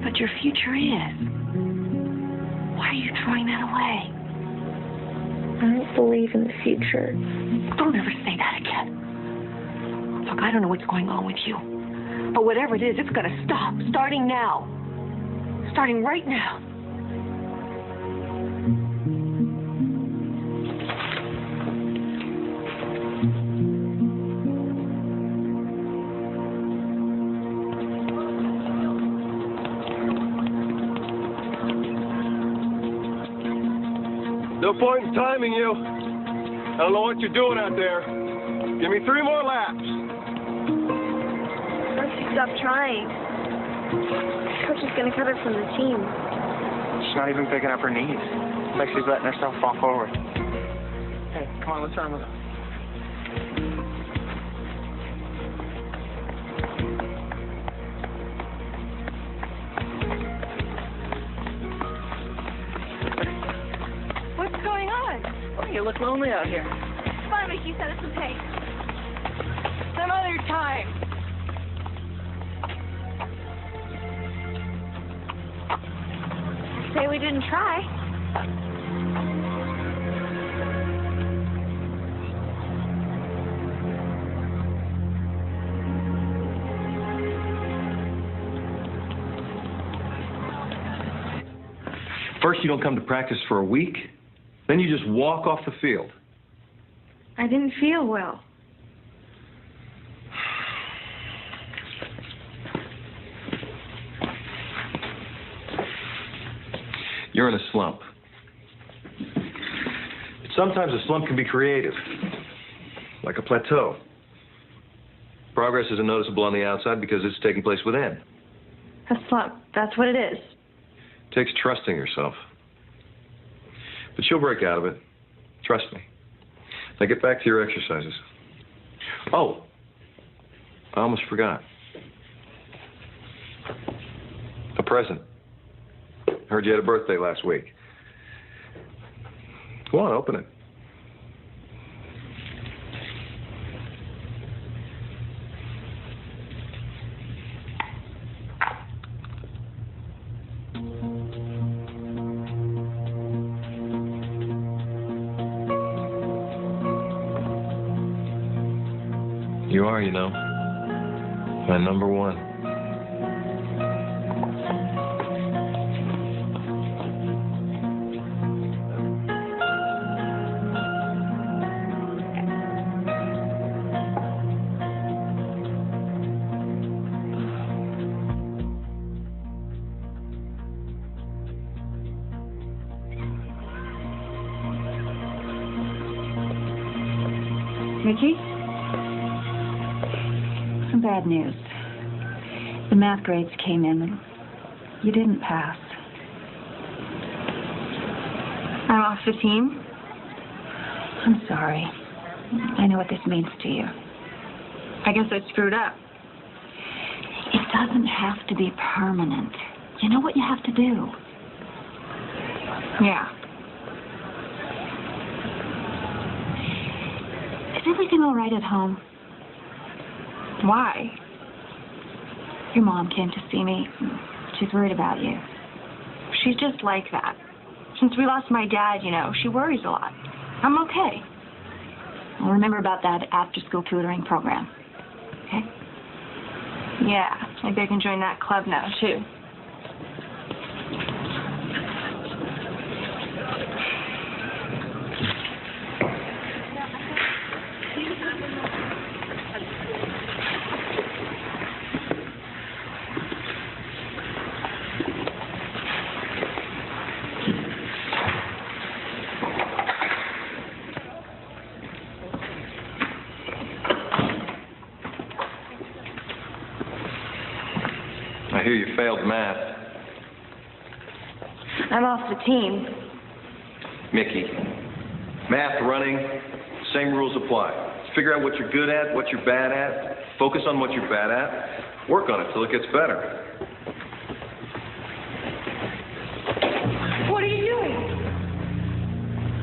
S3: But your future is. Why are you throwing that away?
S1: I don't believe in the future.
S3: Don't ever say that again. Look, I don't know what's going on with you. But whatever it is, it's going to stop. Starting now. Starting right now.
S2: No point in timing you. I don't know what you're doing out there. Give me 3 more laps.
S1: Once you stop trying, coach is going to cut her from the team.
S6: She's not even picking up her knees. It's like she's letting herself fall forward. Hey, come on, let's run with her.
S1: What's going on?
S3: Oh, you look lonely out here.
S5: Fine, Mickey, set us some pace.
S3: Some other time.
S5: Say we didn't try.
S2: First, you don't come to practice for a week. Then you just walk off the field.
S1: I didn't feel well.
S2: You're in a slump. Sometimes a slump can be creative, like a plateau. Progress isn't noticeable on the outside because it's taking place within.
S1: A slump, that's what it is.
S2: It takes trusting yourself. But you'll break out of it. Trust me. Now get back to your exercises. Oh, I almost forgot. A present. Heard you had a birthday last week. Go on, open it. You are, you know, my number one.
S7: Mickey? Some bad news. The math grades came in and you didn't pass.
S1: I'm off 15.
S7: I'm sorry. I know what this means to you.
S1: I guess I screwed up.
S7: It doesn't have to be permanent. You know what you have to do.
S1: Yeah.
S7: Is everything all right at home?
S1: Why?
S7: Your mom came to see me. She's worried about you.
S1: She's just like that. Since we lost my dad, you know, she worries a lot. I'm okay.
S7: Well, remember about that after-school tutoring program, okay?
S1: Yeah, maybe I can join that club now, too.
S2: I hear you failed math.
S1: I'm off the team.
S2: Mickey, math, running, same rules apply. Figure out what you're good at, what you're bad at. Focus on what you're bad at. Work on it till it gets better.
S1: What are you doing?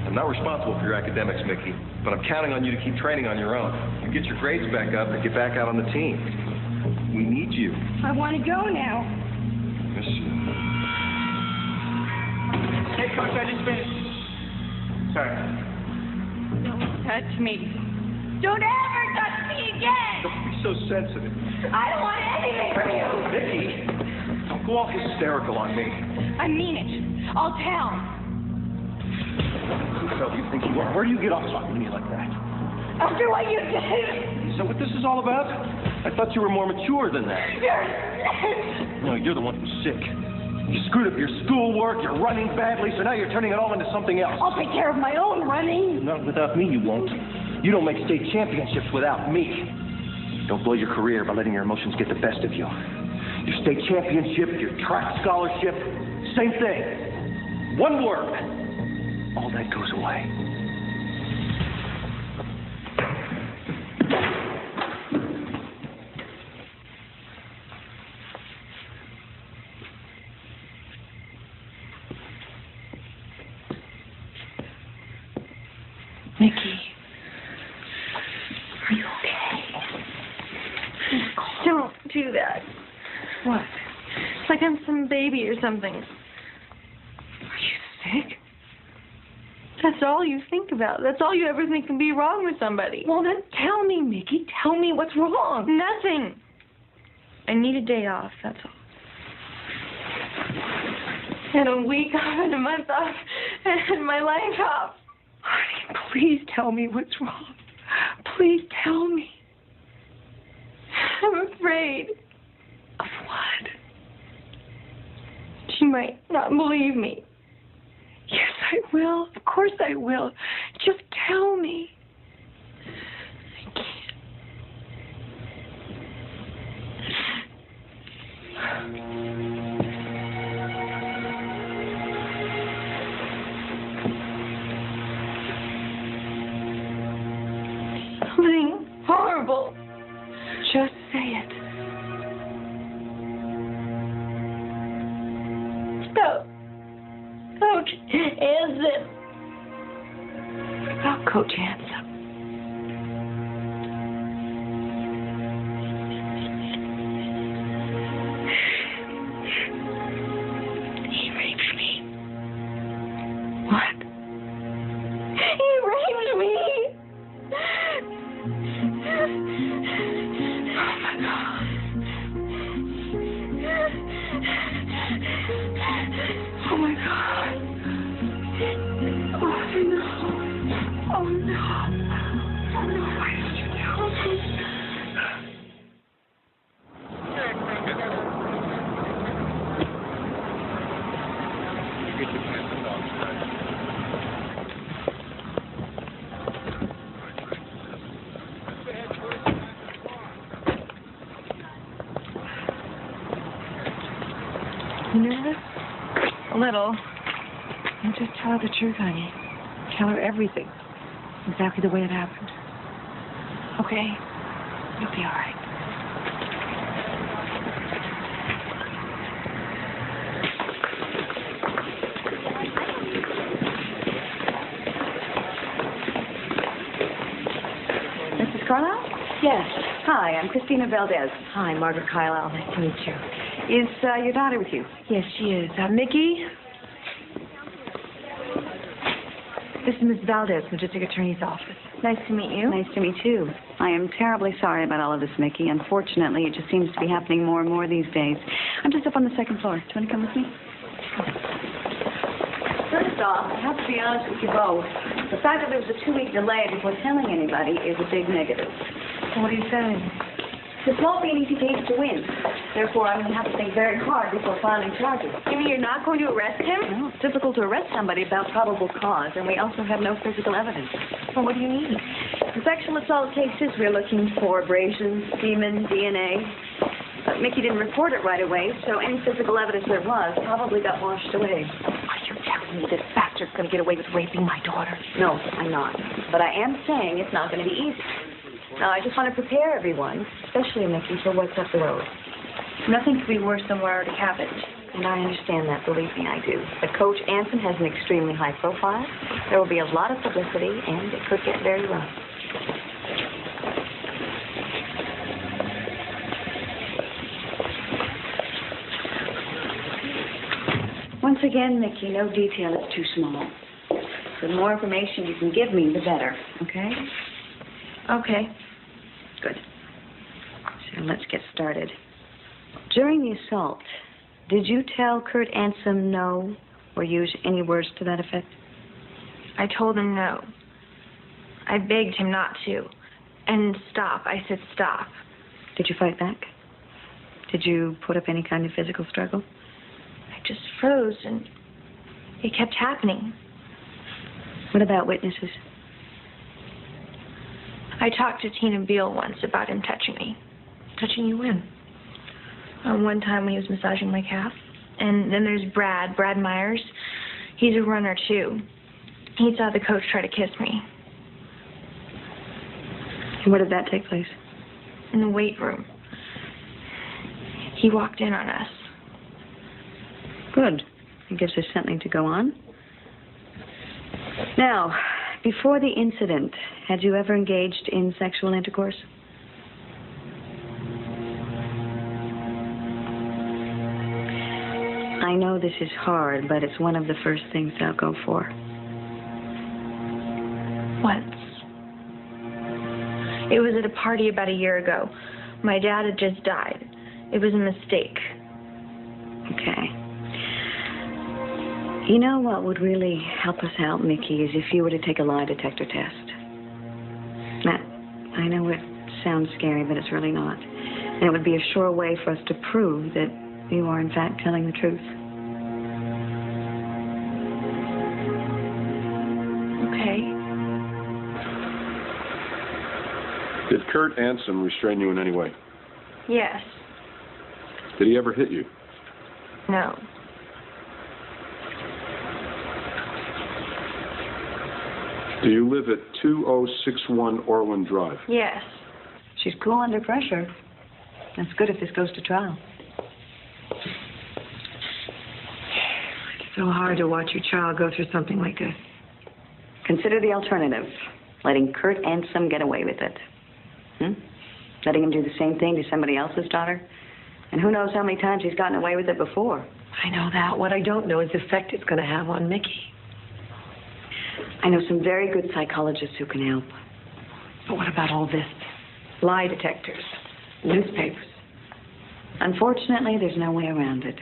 S2: I'm not responsible for your academics, Mickey, but I'm counting on you to keep training on your own. You get your grades back up and get back out on the team. We need you.
S1: I want to go now.
S2: Yes,
S6: Hey, Coach, I just finished. Sorry.
S1: Don't touch me. Don't ever touch me again!
S2: don't be so sensitive.
S1: I don't want anything from you!
S2: Mickey, don't go all hysterical on me.
S1: I mean it. I'll tell.
S2: Who the hell do you think you are? Where do you get off talking to me like that?
S1: After what you did,
S2: Is that what this is all about? I thought you were more mature than that.
S1: you're sick.
S2: No, you're the one who's sick. You screwed up your schoolwork, you're running badly, so now you're turning it all into something else.
S1: I'll take care of my own running.
S2: Not without me, you won't. You don't make state championships without me. Don't blow your career by letting your emotions get the best of you. Your state championship, your track scholarship, same thing. One word. All that goes away.
S3: Mickey, are you okay?
S1: Don't do that.
S3: What?
S1: It's like I'm some baby or something.
S3: Are you sick?
S1: That's all you think about. That's all you ever think can be wrong with somebody.
S3: Well, then tell me, Mickey. Tell me what's wrong.
S1: Nothing. I need a day off, that's all. And a week off and a month off and my life off.
S3: Honey, please tell me what's wrong. Please tell me.
S1: I'm afraid.
S3: Of what?
S1: She might not believe me.
S3: Yes, I will. Of course I will. Just tell me.
S1: I can't. Something horrible.
S3: Just say it.
S1: So, Coach Anson.
S3: What about Coach Handsome? He raped me. What?
S1: He raped me.
S3: Oh, my God. Oh, my God. Oh, no. Oh, no. Oh, no. Why did you tell me? You nervous?
S1: A little.
S3: And just tell her the truth, honey. Tell her everything. Exactly the way it happened. Okay? You'll be all right.
S7: Mrs. Carlisle?
S3: Yes.
S7: Hi, I'm Christina Valdez.
S3: Hi, Margaret Carlisle. Nice to meet you.
S7: Is your daughter with you?
S3: Yes, she is. Mickey? This is Miss Valdez from the District Attorney's office.
S1: Nice to meet you.
S7: Nice to meet you. I am terribly sorry about all of this, Mickey. Unfortunately, it just seems to be happening more and more these days. I'm just up on the second floor. Do you want to come with me? First off, I have to be honest with you both. The fact that there was a 2-week delay before telling anybody is a big negative.
S3: What are you saying?
S7: This won't be an easy case to win. Therefore, I'm going to have to think very hard before filing charges.
S1: You mean you're not going to arrest him?
S7: No, it's difficult to arrest somebody without probable cause, and we also have no physical evidence.
S1: Well, what do you need?
S7: In sexual assault cases, we're looking for abrasions, semen, DNA. But Mickey didn't report it right away, so any physical evidence there was probably got washed away.
S3: Are you telling me this bastard's going to get away with raping my daughter?
S7: No, I'm not. But I am saying it's not going to be easy. Now, I just want to prepare everyone, especially Mickey, for what's up the road.
S1: Nothing could be worse than what already happened.
S7: And I understand that, believe me, I do. But Coach Anson has an extremely high profile. There will be a lot of publicity, and it could get very rough. Once again, Mickey, no detail is too small. The more information you can give me, the better, okay?
S1: Okay.
S7: Good. So let's get started. During the assault, did you tell Kurt Anson no or use any words to that effect?
S1: I told him no. I begged him not to. And stop. I said stop.
S7: Did you fight back? Did you put up any kind of physical struggle?
S1: I just froze, and it kept happening.
S7: What about witnesses?
S1: I talked to Tina Beale once about him touching me.
S3: Touching you when?
S1: One time when he was massaging my calf. And then there's Brad Myers. He's a runner, too. He saw the coach try to kiss me.
S7: And where did that take place?
S1: In the weight room. He walked in on us.
S7: Good. It gives us something to go on. Now, Before the incident, had you ever engaged in sexual intercourse? I know this is hard, but it's one of the first things I'll go for.
S5: Once. It was at a party about a year ago. My dad had just died. It was a mistake.
S7: Okay. You know what would really help us out, Mickey, is if you were to take a lie detector test. Now, I know it sounds scary, but it's really not. And it would be a sure way for us to prove that you are, in fact, telling the truth.
S5: Okay.
S9: Did Kurt Anson restrain you in any way?
S5: Yes.
S9: Did he ever hit you?
S5: No.
S9: Do you live at 2061 Orland Drive?
S5: Yes.
S7: She's cool under pressure. That's good if this goes to trial.
S3: It's so hard to watch your child go through something like this.
S7: Consider the alternative. Letting Kurt Anson get away with it. Letting him do the same thing to somebody else's daughter. And who knows how many times he's gotten away with it before.
S3: I know that. What I don't know is the effect it's going to have on Mickey.
S7: I know some very good psychologists who can help.
S3: But what about all this? Lie detectors, newspapers.
S7: Unfortunately, there's no way around it.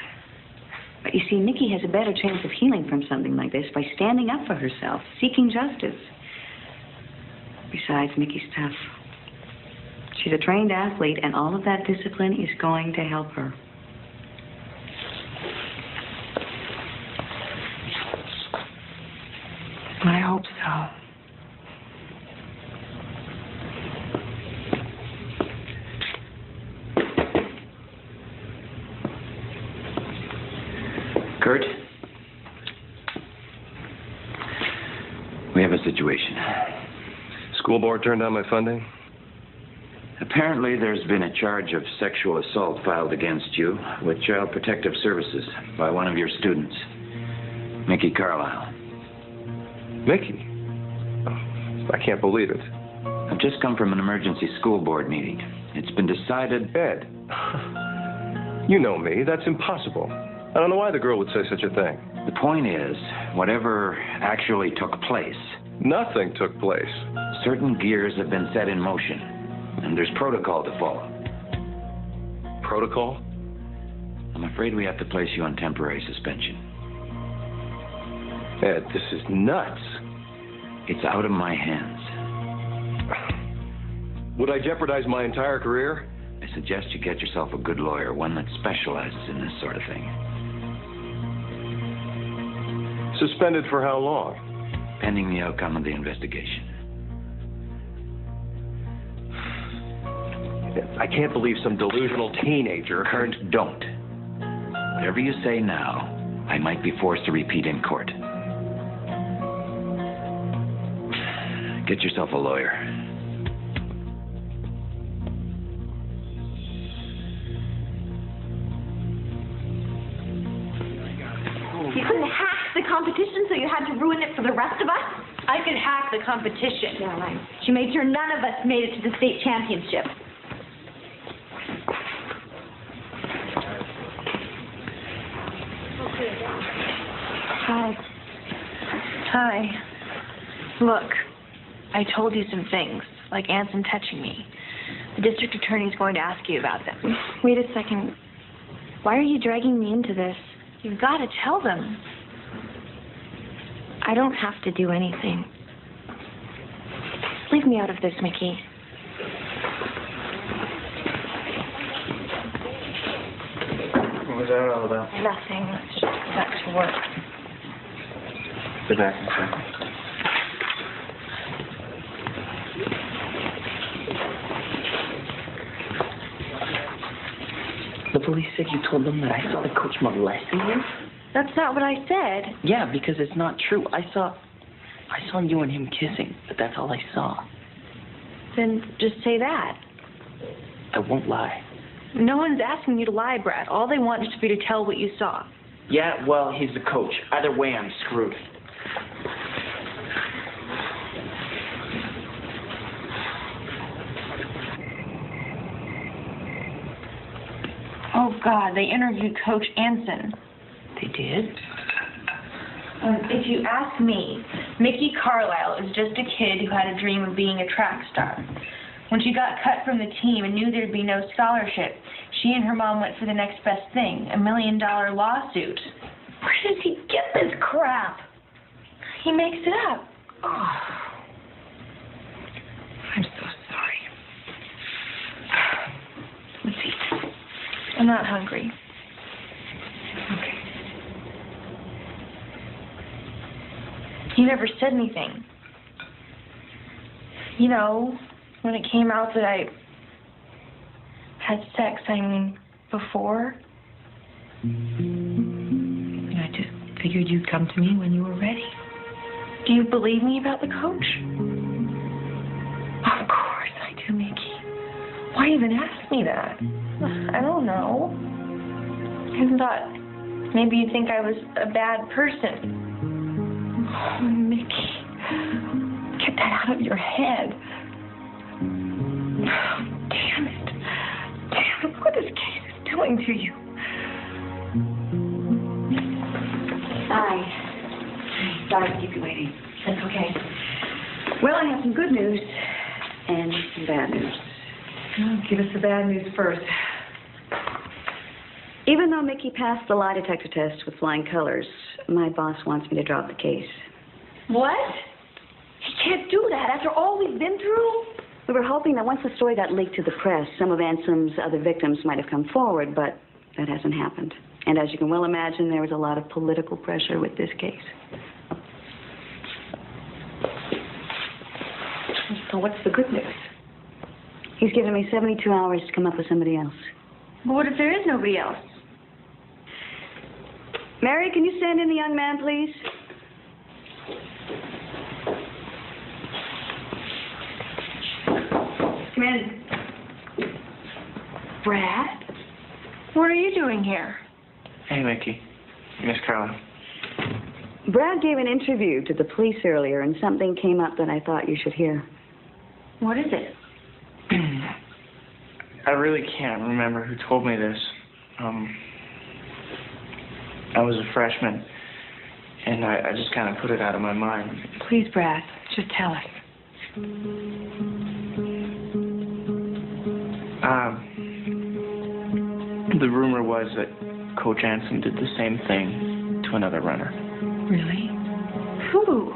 S7: But you see, Mickey has a better chance of healing from something like this by standing up for herself, seeking justice. Besides, Mickey's tough. She's a trained athlete, and all of that discipline is going to help her.
S3: I hope so.
S8: Kurt? We have a situation.
S2: School board turned down my funding?
S8: Apparently, there's been a charge of sexual assault filed against you with Child Protective Services by one of your students, Mickey Carlisle.
S2: Mickey? Oh, I can't believe it.
S8: I've just come from an emergency school board meeting. It's been decided...
S2: Ed, you know me. That's impossible. I don't know why the girl would say such a thing.
S8: The point is, whatever actually took place...
S2: Nothing took place.
S8: Certain gears have been set in motion, and there's protocol to follow.
S2: Protocol?
S8: I'm afraid we have to place you on temporary suspension.
S2: Ed, this is nuts.
S8: It's out of my hands.
S2: Would I jeopardize my entire career?
S8: I suggest you get yourself a good lawyer, one that specializes in this sort of thing.
S2: Suspended for how long?
S8: Pending the outcome of the investigation.
S2: I can't believe some delusional teenager...
S8: Kurt, don't. Whatever you say now, I might be forced to repeat in court. Get yourself a lawyer.
S1: You couldn't hack the competition, so you had to ruin it for the rest of us? I could hack the competition. Yeah, right. She made sure none of us made it to the state championship.
S5: Hi. Hi. Look, I told you some things, like Anson touching me. The district attorney's going to ask you about them. Wait a second. Why are you dragging me into this? You've got to tell them. I don't have to do anything. Leave me out of this, Mickey.
S6: What was that all about?
S5: Nothing. Let's just go back to work.
S6: Sit back and check. The police said you told them that I saw the coach molesting you?
S5: That's not what I said.
S6: Yeah, because it's not true. I saw you and him kissing, but that's all I saw.
S5: Then just say that.
S6: I won't lie.
S5: No one's asking you to lie, Brad. All they want is for you to tell what you saw.
S6: Yeah, well, he's the coach. Either way, I'm screwed.
S1: Oh, God, they interviewed Coach Anson.
S3: They did?
S1: If you ask me, Mickey Carlisle is just a kid who had a dream of being a track star. When she got cut from the team and knew there'd be no scholarship, she and her mom went for the next best thing, $1 million lawsuit.
S5: Where does he get this crap?
S1: He makes it up.
S3: Oh. I'm so sorry. Let's eat.
S1: I'm not hungry.
S3: Okay.
S1: He never said anything. You know, when it came out that I had sex, before.
S3: I just figured you'd come to me when you were ready.
S1: Do you believe me about the coach?
S3: Of course I do, Mickey.
S1: Why even ask me that? I don't know. I thought maybe you think I was a bad person.
S3: Oh, Mickey. Get that out of your head. Damn it. Damn it. Look what this case is doing to you.
S7: Hi. Sorry to keep you waiting. That's okay. Well, I have some good news and some bad news.
S3: Oh, give us the bad news first.
S7: Even though Mickey passed the lie detector test with flying colors, my boss wants me to drop the case.
S1: What? He can't do that after all we've been through?
S7: We were hoping that once the story got leaked to the press, some of Ansom's other victims might have come forward, but that hasn't happened. And as you can well imagine, there was a lot of political pressure with this case.
S3: So what's the good news?
S7: He's given me 72 hours to come up with somebody else.
S1: But what if there is nobody else?
S7: Mary, can you send in the young man, please? Come in.
S1: Brad? What are you doing here?
S6: Hey, Mickey. Miss Carla.
S7: Brad gave an interview to the police earlier, and something came up that I thought you should hear.
S1: What is it?
S6: I really can't remember who told me this. I was a freshman, and I just kind of put it out of my mind.
S3: Please, Brad, just tell us.
S6: The rumor was that Coach Anson did the same thing to another runner.
S3: Really?
S1: Who?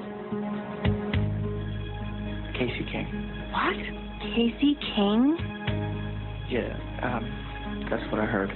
S6: Casey King.
S1: What? Casey King?
S6: Yeah, that's what I heard.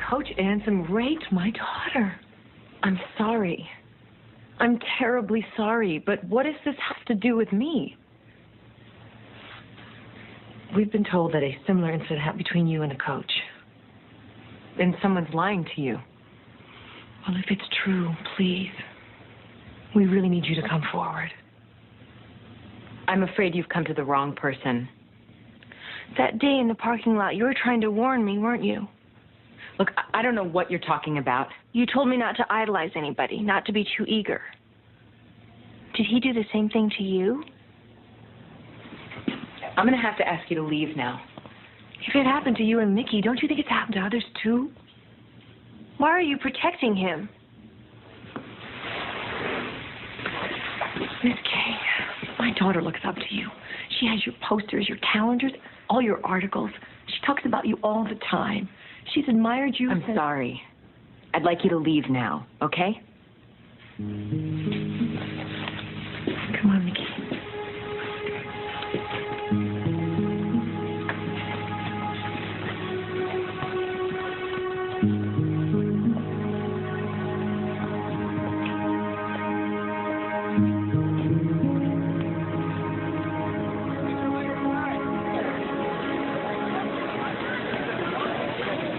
S3: Coach Anson raped my daughter. I'm sorry. I'm terribly sorry, but what does this have to do with me? We've been told that a similar incident happened between you and a coach. And someone's lying to you. Well, if it's true, please, we really need you to come forward.
S5: I'm afraid you've come to the wrong person.
S1: That day in the parking lot, you were trying to warn me, weren't you?
S5: Look, I don't know what you're talking about.
S1: You told me not to idolize anybody, not to be too eager. Did he do the same thing to you?
S5: I'm going to have to ask you to leave now.
S1: If it happened to you and Mickey, don't you think it's happened to others too? Why are you protecting him?
S3: Miss King, my daughter looks up to you. She has your posters, your calendars, all your articles. She talks about you all the time. She's admired you.
S5: I'm sorry. I'd like you to leave now, okay?
S3: Come on, Mickey.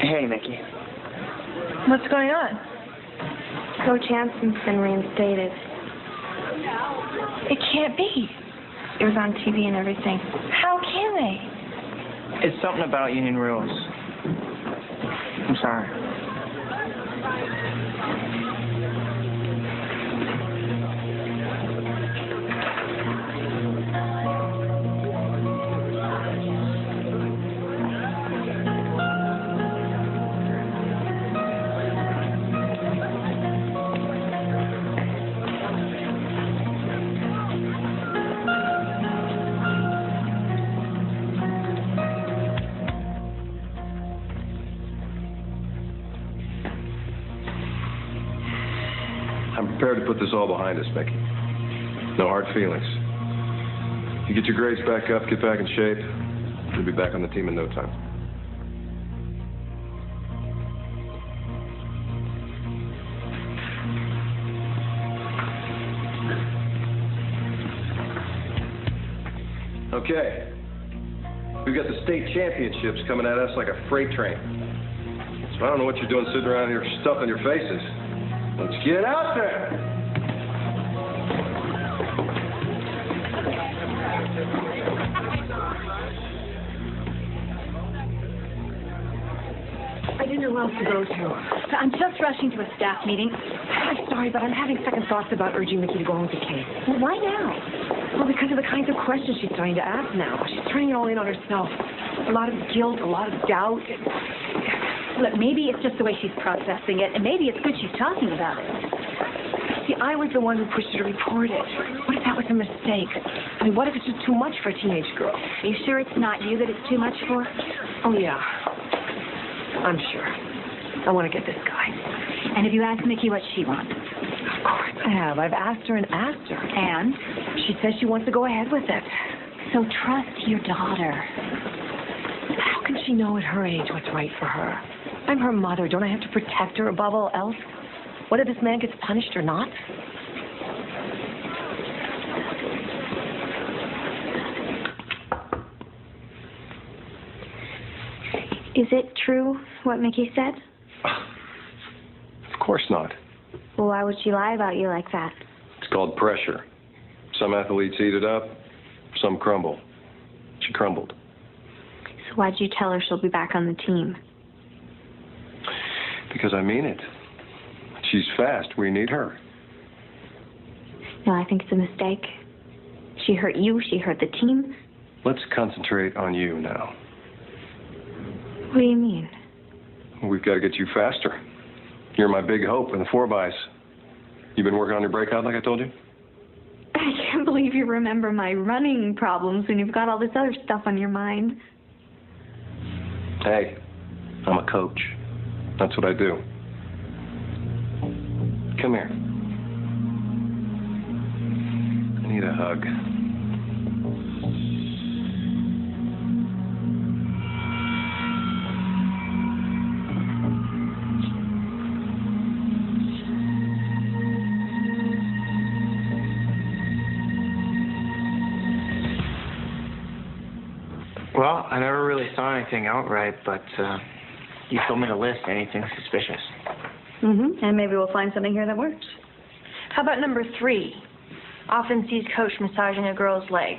S6: Hey, Mickey.
S1: What's going on?
S5: Coach Anson's been reinstated.
S1: It can't be.
S5: It was on TV and everything.
S1: How can
S5: Why?
S6: It's something about union rules. I'm sorry.
S2: I'm prepared to put this all behind us, Mickey. No hard feelings. You get your grades back up, get back in shape, you'll be back on the team in no time. Okay. We've got the state championships coming at us like a freight train. So I don't know what you're doing sitting around here stuffing your faces. Let's get out there!
S3: I didn't know who else to go to.
S1: I'm just rushing to a staff meeting.
S3: I'm sorry, but I'm having second thoughts about urging Mickey to go home with the case.
S1: Well, why now?
S3: Well, because of the kinds of questions she's starting to ask now. She's turning it all in on herself. A lot of guilt, a lot of doubt.
S1: Look, maybe it's just the way she's processing it, and maybe it's good she's talking about it.
S3: See, I was the one who pushed her to report it. What if that was a mistake? I mean, what if it's just too much for a teenage girl?
S1: Are you sure it's not you that it's too much for?
S3: Oh, yeah. I'm sure. I want to get this guy.
S1: And have you asked Mickey what she wants?
S3: Of course I have. I've asked her and asked her.
S1: And?
S3: She says she wants to go ahead with it.
S1: So trust your daughter.
S3: How can she know at her age what's right for her? I'm her mother. Don't I have to protect her above all else? What if this man gets punished or not?
S5: Is it true what Mickey said?
S2: Of course not.
S5: Well, why would she lie about you like that?
S2: It's called pressure. Some athletes eat it up, some crumble. She crumbled.
S5: So why'd you tell her she'll be back on the team?
S2: Because I mean it. She's fast. We need her.
S5: No, I think it's a mistake. She hurt you. She hurt the team.
S2: Let's concentrate on you now.
S5: What do you mean?
S2: We've got to get you faster. You're my big hope in the 4x. You've been working on your breakout like I told you?
S5: I can't believe you remember my running problems when you've got all this other stuff on your mind.
S2: Hey, I'm a coach. That's what I do. Come here. I need a hug.
S6: Well, I never really saw anything outright, but you told me to list anything suspicious.
S7: Mm-hmm. And maybe we'll find something here that works.
S1: How about number 3? Often sees coach massaging a girl's leg.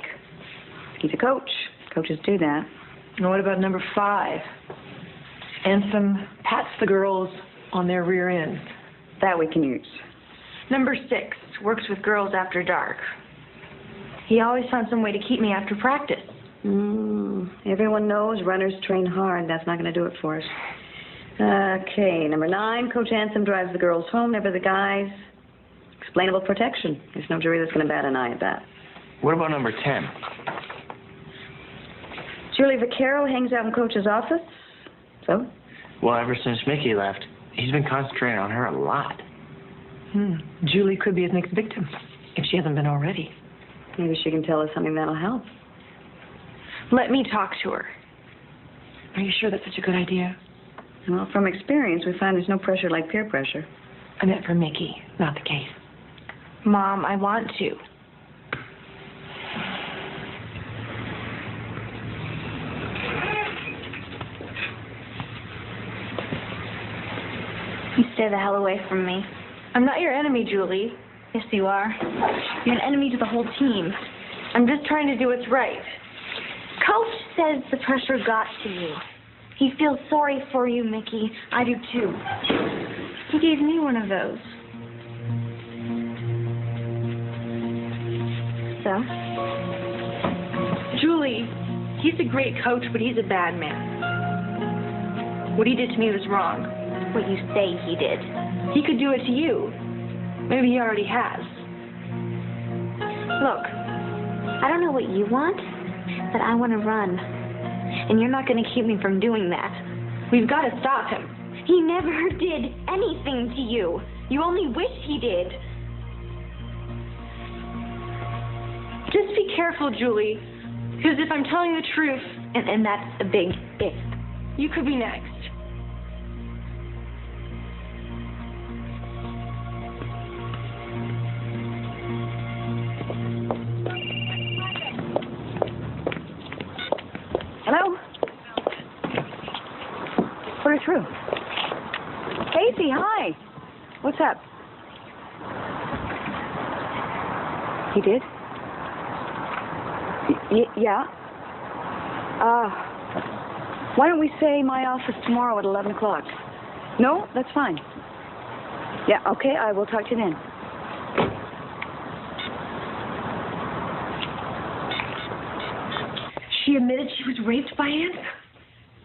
S7: He's a coach. Coaches do that.
S3: And what about number 5? Ansem pats the girls on their rear ends.
S7: That we can use.
S1: Number 6, works with girls after dark. He always found some way to keep me after practice.
S7: Everyone knows runners train hard. That's not going to do it for us. Okay, number 9, Coach Ansem drives the girls home, never the guys. Explainable protection. There's no jury that's going to bat an eye at that.
S6: What about number 10?
S7: Julie Vaccaro hangs out in Coach's office. So?
S6: Well, ever since Mickey left, he's been concentrating on her a lot.
S3: Julie could be his next victim, if she hasn't been already.
S7: Maybe she can tell us something that'll help.
S1: Let me talk to her.
S3: Are you sure that's such a good idea?
S7: Well, from experience, we find there's no pressure like peer pressure.
S3: I meant for Mickey, not the case.
S1: Mom, I want to.
S5: You stay the hell away from me.
S1: I'm not your enemy, Julie.
S5: Yes, you are.
S1: You're an enemy to the whole team. I'm just trying to do what's right.
S5: Coach says the pressure got to you. He feels sorry for you, Mickey. I do too. He gave me one of those. So?
S1: Julie, he's a great coach, but he's a bad man. What he did to me was wrong.
S5: What you say he did.
S1: He could do it to you. Maybe he already has.
S5: Look, I don't know what you want, but I want to run. And you're not going to keep me from doing that.
S1: We've got to stop him.
S5: He never did anything to you. You only wish he did.
S1: Just be careful, Julie. Because if I'm telling the truth,
S5: And that's a big if.
S1: you could be next.
S7: Hello? Put her through. Casey, hi. What's up? He did? Yeah. Why don't we say my office tomorrow at 11 o'clock? No? That's fine. Yeah, okay, I will talk to you then.
S1: She admitted she was raped by Ann?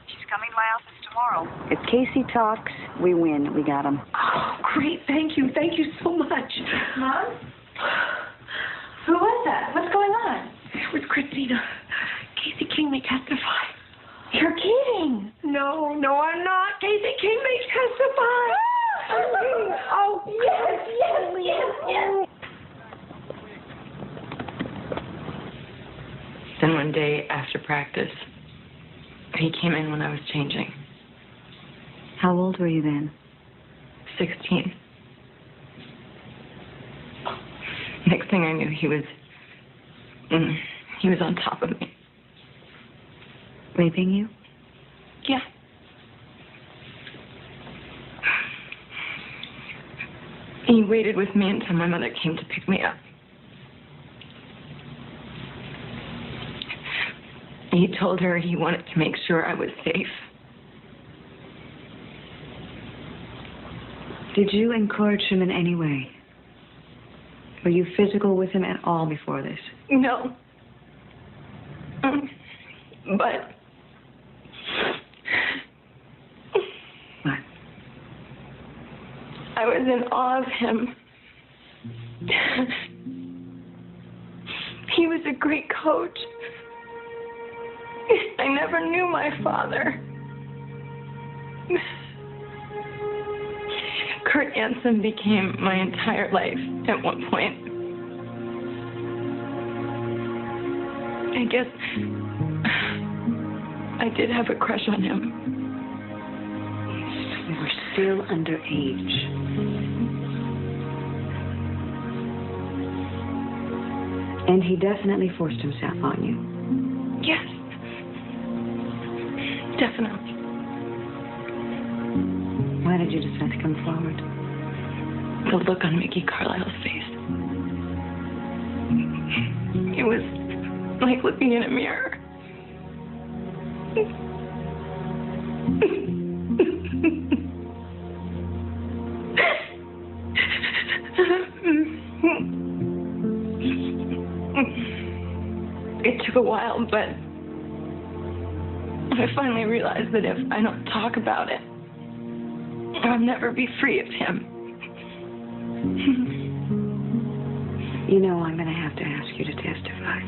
S7: She's coming to my office tomorrow. If Casey talks, we win. We got him.
S1: Oh, great. Thank you. Thank you so much. Mom? Who was that? What's going on? It was Christina. Casey King may testify. You're kidding. No, I'm not. Casey King may testify. Oh, yes.
S3: Then one day after practice, he came in when I was changing.
S7: How old were you then?
S3: 16. Next thing I knew, he was on top of me.
S7: Raping you?
S3: Yeah. He waited with me until my mother came to pick me up. He told her he wanted to make sure I was safe.
S7: Did you encourage him in any way? Were you physical with him at all before this?
S3: No. But...
S7: What?
S3: I was in awe of him. He was a great coach. I never knew my father. Kurt Anson became my entire life at one point. I guess I did have a crush on him.
S7: We were still underage. And he definitely forced himself on you.
S3: Yes. Definitely.
S7: Why did you decide to come forward?
S3: The look on Mickey Carlisle's face. It was like looking in a mirror. It took a while, but I finally realized that if I don't talk about it, I'll never be free of him.
S7: You know, I'm going to have to ask you to testify.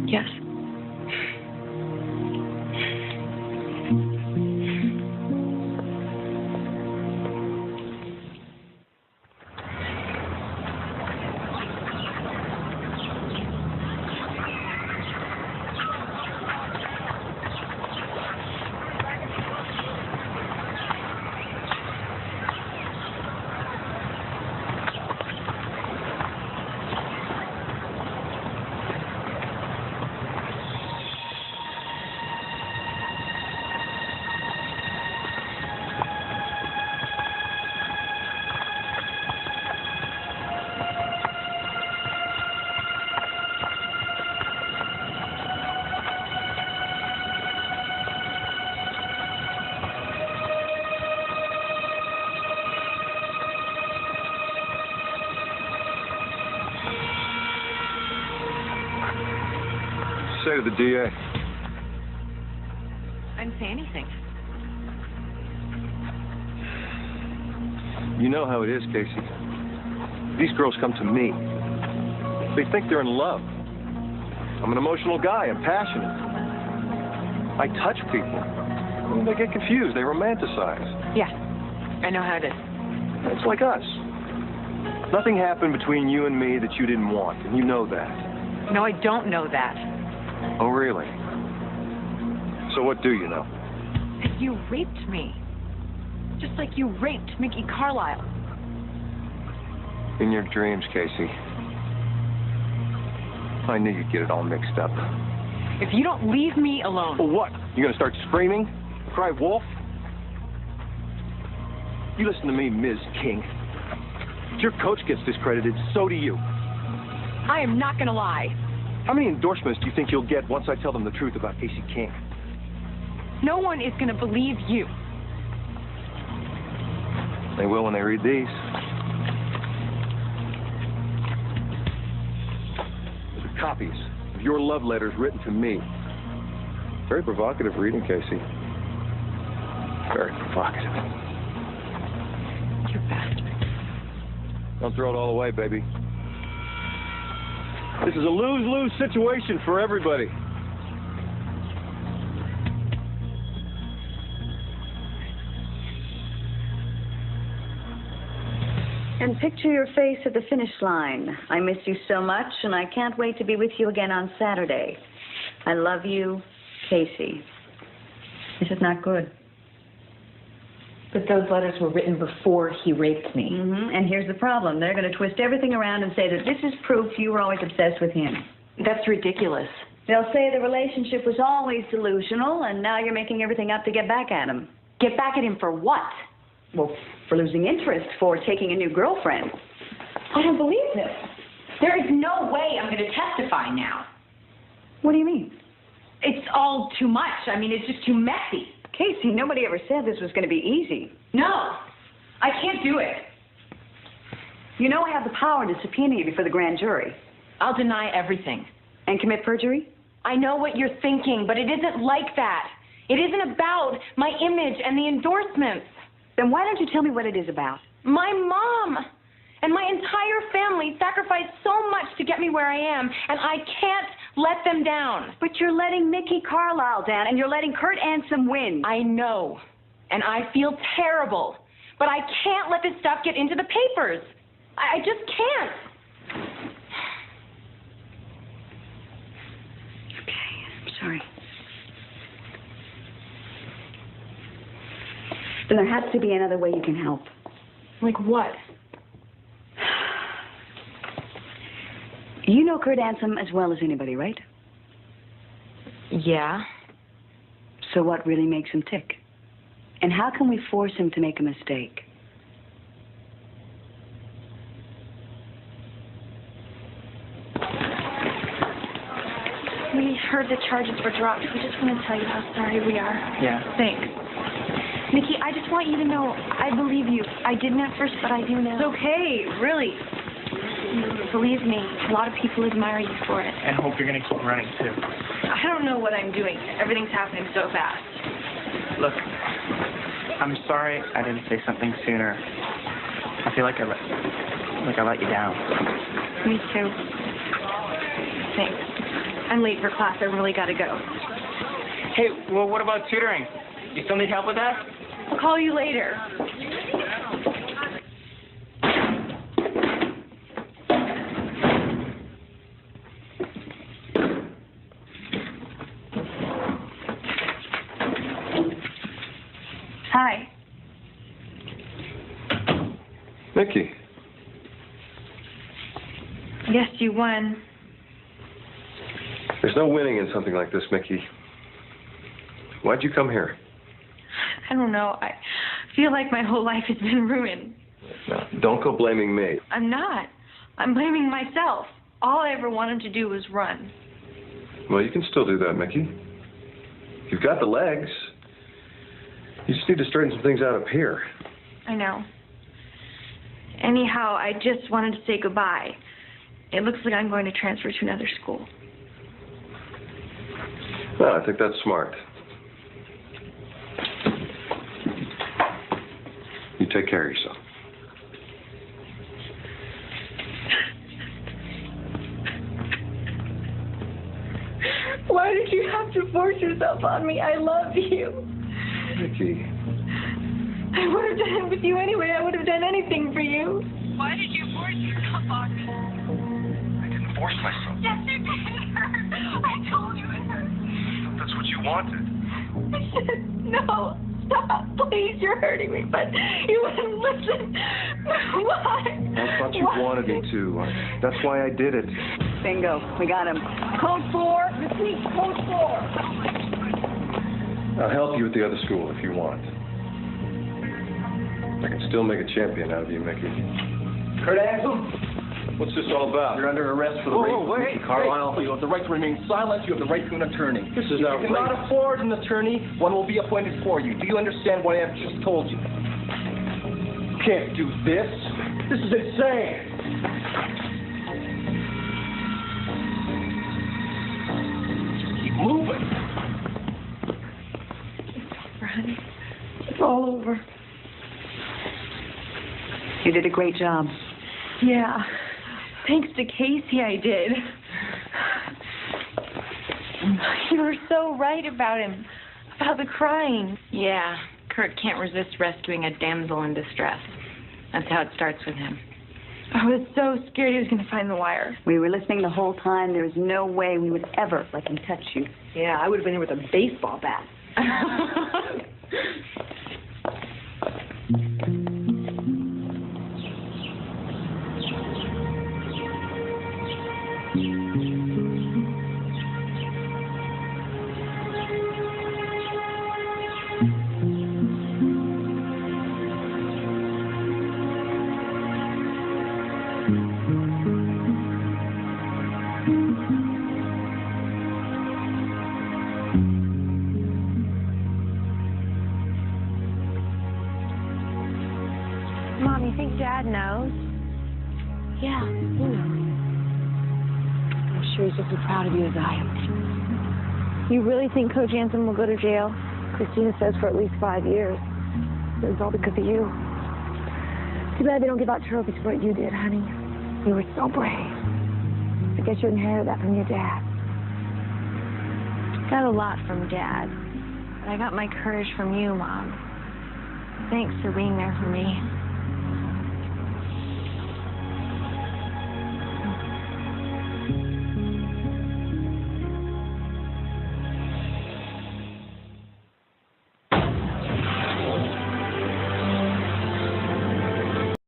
S3: Yes.
S2: say to the DA?
S3: I didn't say anything.
S2: You know how it is, Casey. These girls come to me. They think they're in love. I'm an emotional guy. I'm passionate. I touch people. And they get confused. They romanticize.
S3: Yeah, I know how it is.
S2: It's like us. Nothing happened between you and me that you didn't want, and you know that.
S3: No, I don't know that.
S2: Oh, really? So what do you know?
S3: That you raped me. Just like you raped Mickey Carlisle.
S2: In your dreams, Casey. I knew you'd get it all mixed up.
S3: If you don't leave me alone...
S2: Well, what? You gonna start screaming? Cry wolf? You listen to me, Ms. King. If your coach gets discredited, so do you.
S3: I am not gonna lie.
S2: How many endorsements do you think you'll get once I tell them the truth about Casey King?
S3: No one is gonna believe you.
S2: They will when they read these. These are copies of your love letters written to me. Very provocative reading, Casey. Very provocative.
S3: You bastard.
S2: Don't throw it all away, baby. This is a lose-lose situation for everybody.
S7: And picture your face at the finish line. I miss you so much, and I can't wait to be with you again on Saturday. I love you, Casey. This is not good.
S3: But those letters were written before he raped me.
S7: Mm-hmm. And here's the problem. They're going to twist everything around and say that this is proof you were always obsessed with him.
S3: That's ridiculous.
S7: They'll say the relationship was always delusional, and now you're making everything up to get back at him.
S5: Get back at him for what?
S7: Well, for losing interest, for taking a new girlfriend.
S5: I don't believe this. There is no way I'm going to testify now.
S7: What do you mean?
S5: It's all too much. I mean, it's just too messy.
S7: Casey, nobody ever said this was going to be easy.
S5: No, I can't do it.
S7: You know I have the power to subpoena you before the grand jury.
S5: I'll deny everything.
S7: And commit perjury?
S5: I know what you're thinking, but it isn't like that. It isn't about my image and the endorsements.
S7: Then why don't you tell me what it is about?
S5: My mom and my entire family sacrificed so much to get me where I am, and I can't let them down.
S7: But you're letting Mickey Carlisle down, and you're letting Kurt Ansom win.
S5: I know, and I feel terrible, but I can't let this stuff get into the papers. I just can't.
S7: Okay, I'm sorry. Then there has to be another way you can help.
S5: Like what?
S7: You know Kurt Ansom as well as anybody, right?
S5: Yeah.
S7: So what really makes him tick? And how can we force him to make a mistake?
S1: We heard the charges were dropped. We just want to tell you how sorry we are.
S6: Yeah.
S1: Thanks. Nikki, I just want you to know I believe you. I didn't at first, but I do now.
S3: It's okay, really.
S1: Believe me, a lot of people admire you for it.
S6: And hope you're going to keep running, too.
S3: I don't know what I'm doing. Everything's happening so fast.
S6: Look, I'm sorry I didn't say something sooner. I feel like I let you down.
S1: Me too. Thanks. I'm late for class. I really gotta go.
S6: Hey, well, what about tutoring? You still need help with that?
S1: I'll call you later. Hi.
S2: Mickey.
S1: Yes, you won.
S2: There's no winning in something like this, Mickey. Why'd you come here?
S1: I don't know. I feel like my whole life has been ruined.
S2: No, don't go blaming me.
S1: I'm not. I'm blaming myself. All I ever wanted to do was run.
S2: Well, you can still do that, Mickey. You've got the legs. You just need to straighten some things out up here.
S1: I know. Anyhow, I just wanted to say goodbye. It looks like I'm going to transfer to another school.
S2: No, I think that's smart. You take care of yourself.
S1: Why did you have to force yourself on me? I love you.
S2: Mickey.
S1: I would have done it with you anyway. I would have done anything for you.
S3: Why did you force yourself on me?
S2: I didn't force myself.
S3: Yes, you did. It hurt. I told you it hurt.
S2: That's what you wanted.
S1: I said, no, stop, please, you're hurting me, but you wouldn't listen. Why?
S2: I thought you wanted me to. That's why I did it.
S7: Bingo. We got him. Code 4. Repeat. Code 4.
S2: I'll help you at the other school if you want. I can still make a champion out of you, Mickey.
S10: Kurt Anselm,
S2: What's this all about?
S10: you're under arrest for the rape of
S2: wait,
S10: Mr. Carlisle. You have the right to remain silent. You have the right to an attorney.
S2: This is
S10: If you
S2: outrageous.
S10: cannot afford an attorney, one will be appointed for you. Do you understand what I have just told you? You can't do this. This is insane. Just keep moving.
S1: Honey, it's all over.
S7: You did a great job.
S1: Yeah. Thanks to Casey, I did. You were so right about him. About the crying.
S5: Yeah, Kurt can't resist rescuing a damsel in distress. That's how it starts with him.
S1: I was so scared he was going to find the wire.
S7: We were listening the whole time. There was no way we would ever let him touch you.
S3: Yeah, I would have been here with a baseball bat.
S1: Mom, you think Dad knows?
S3: Yeah, he knows. I'm sure he's just as proud of you as I am.
S1: You really think Coach Anselm will go to jail? Christina says for at least 5 years. It was all because of you. Too bad they don't give out trophies for what you did, honey. You were so brave. I guess you inherited that from your dad. Got a lot from Dad. But I got my courage from you, Mom. Thanks for being there for me.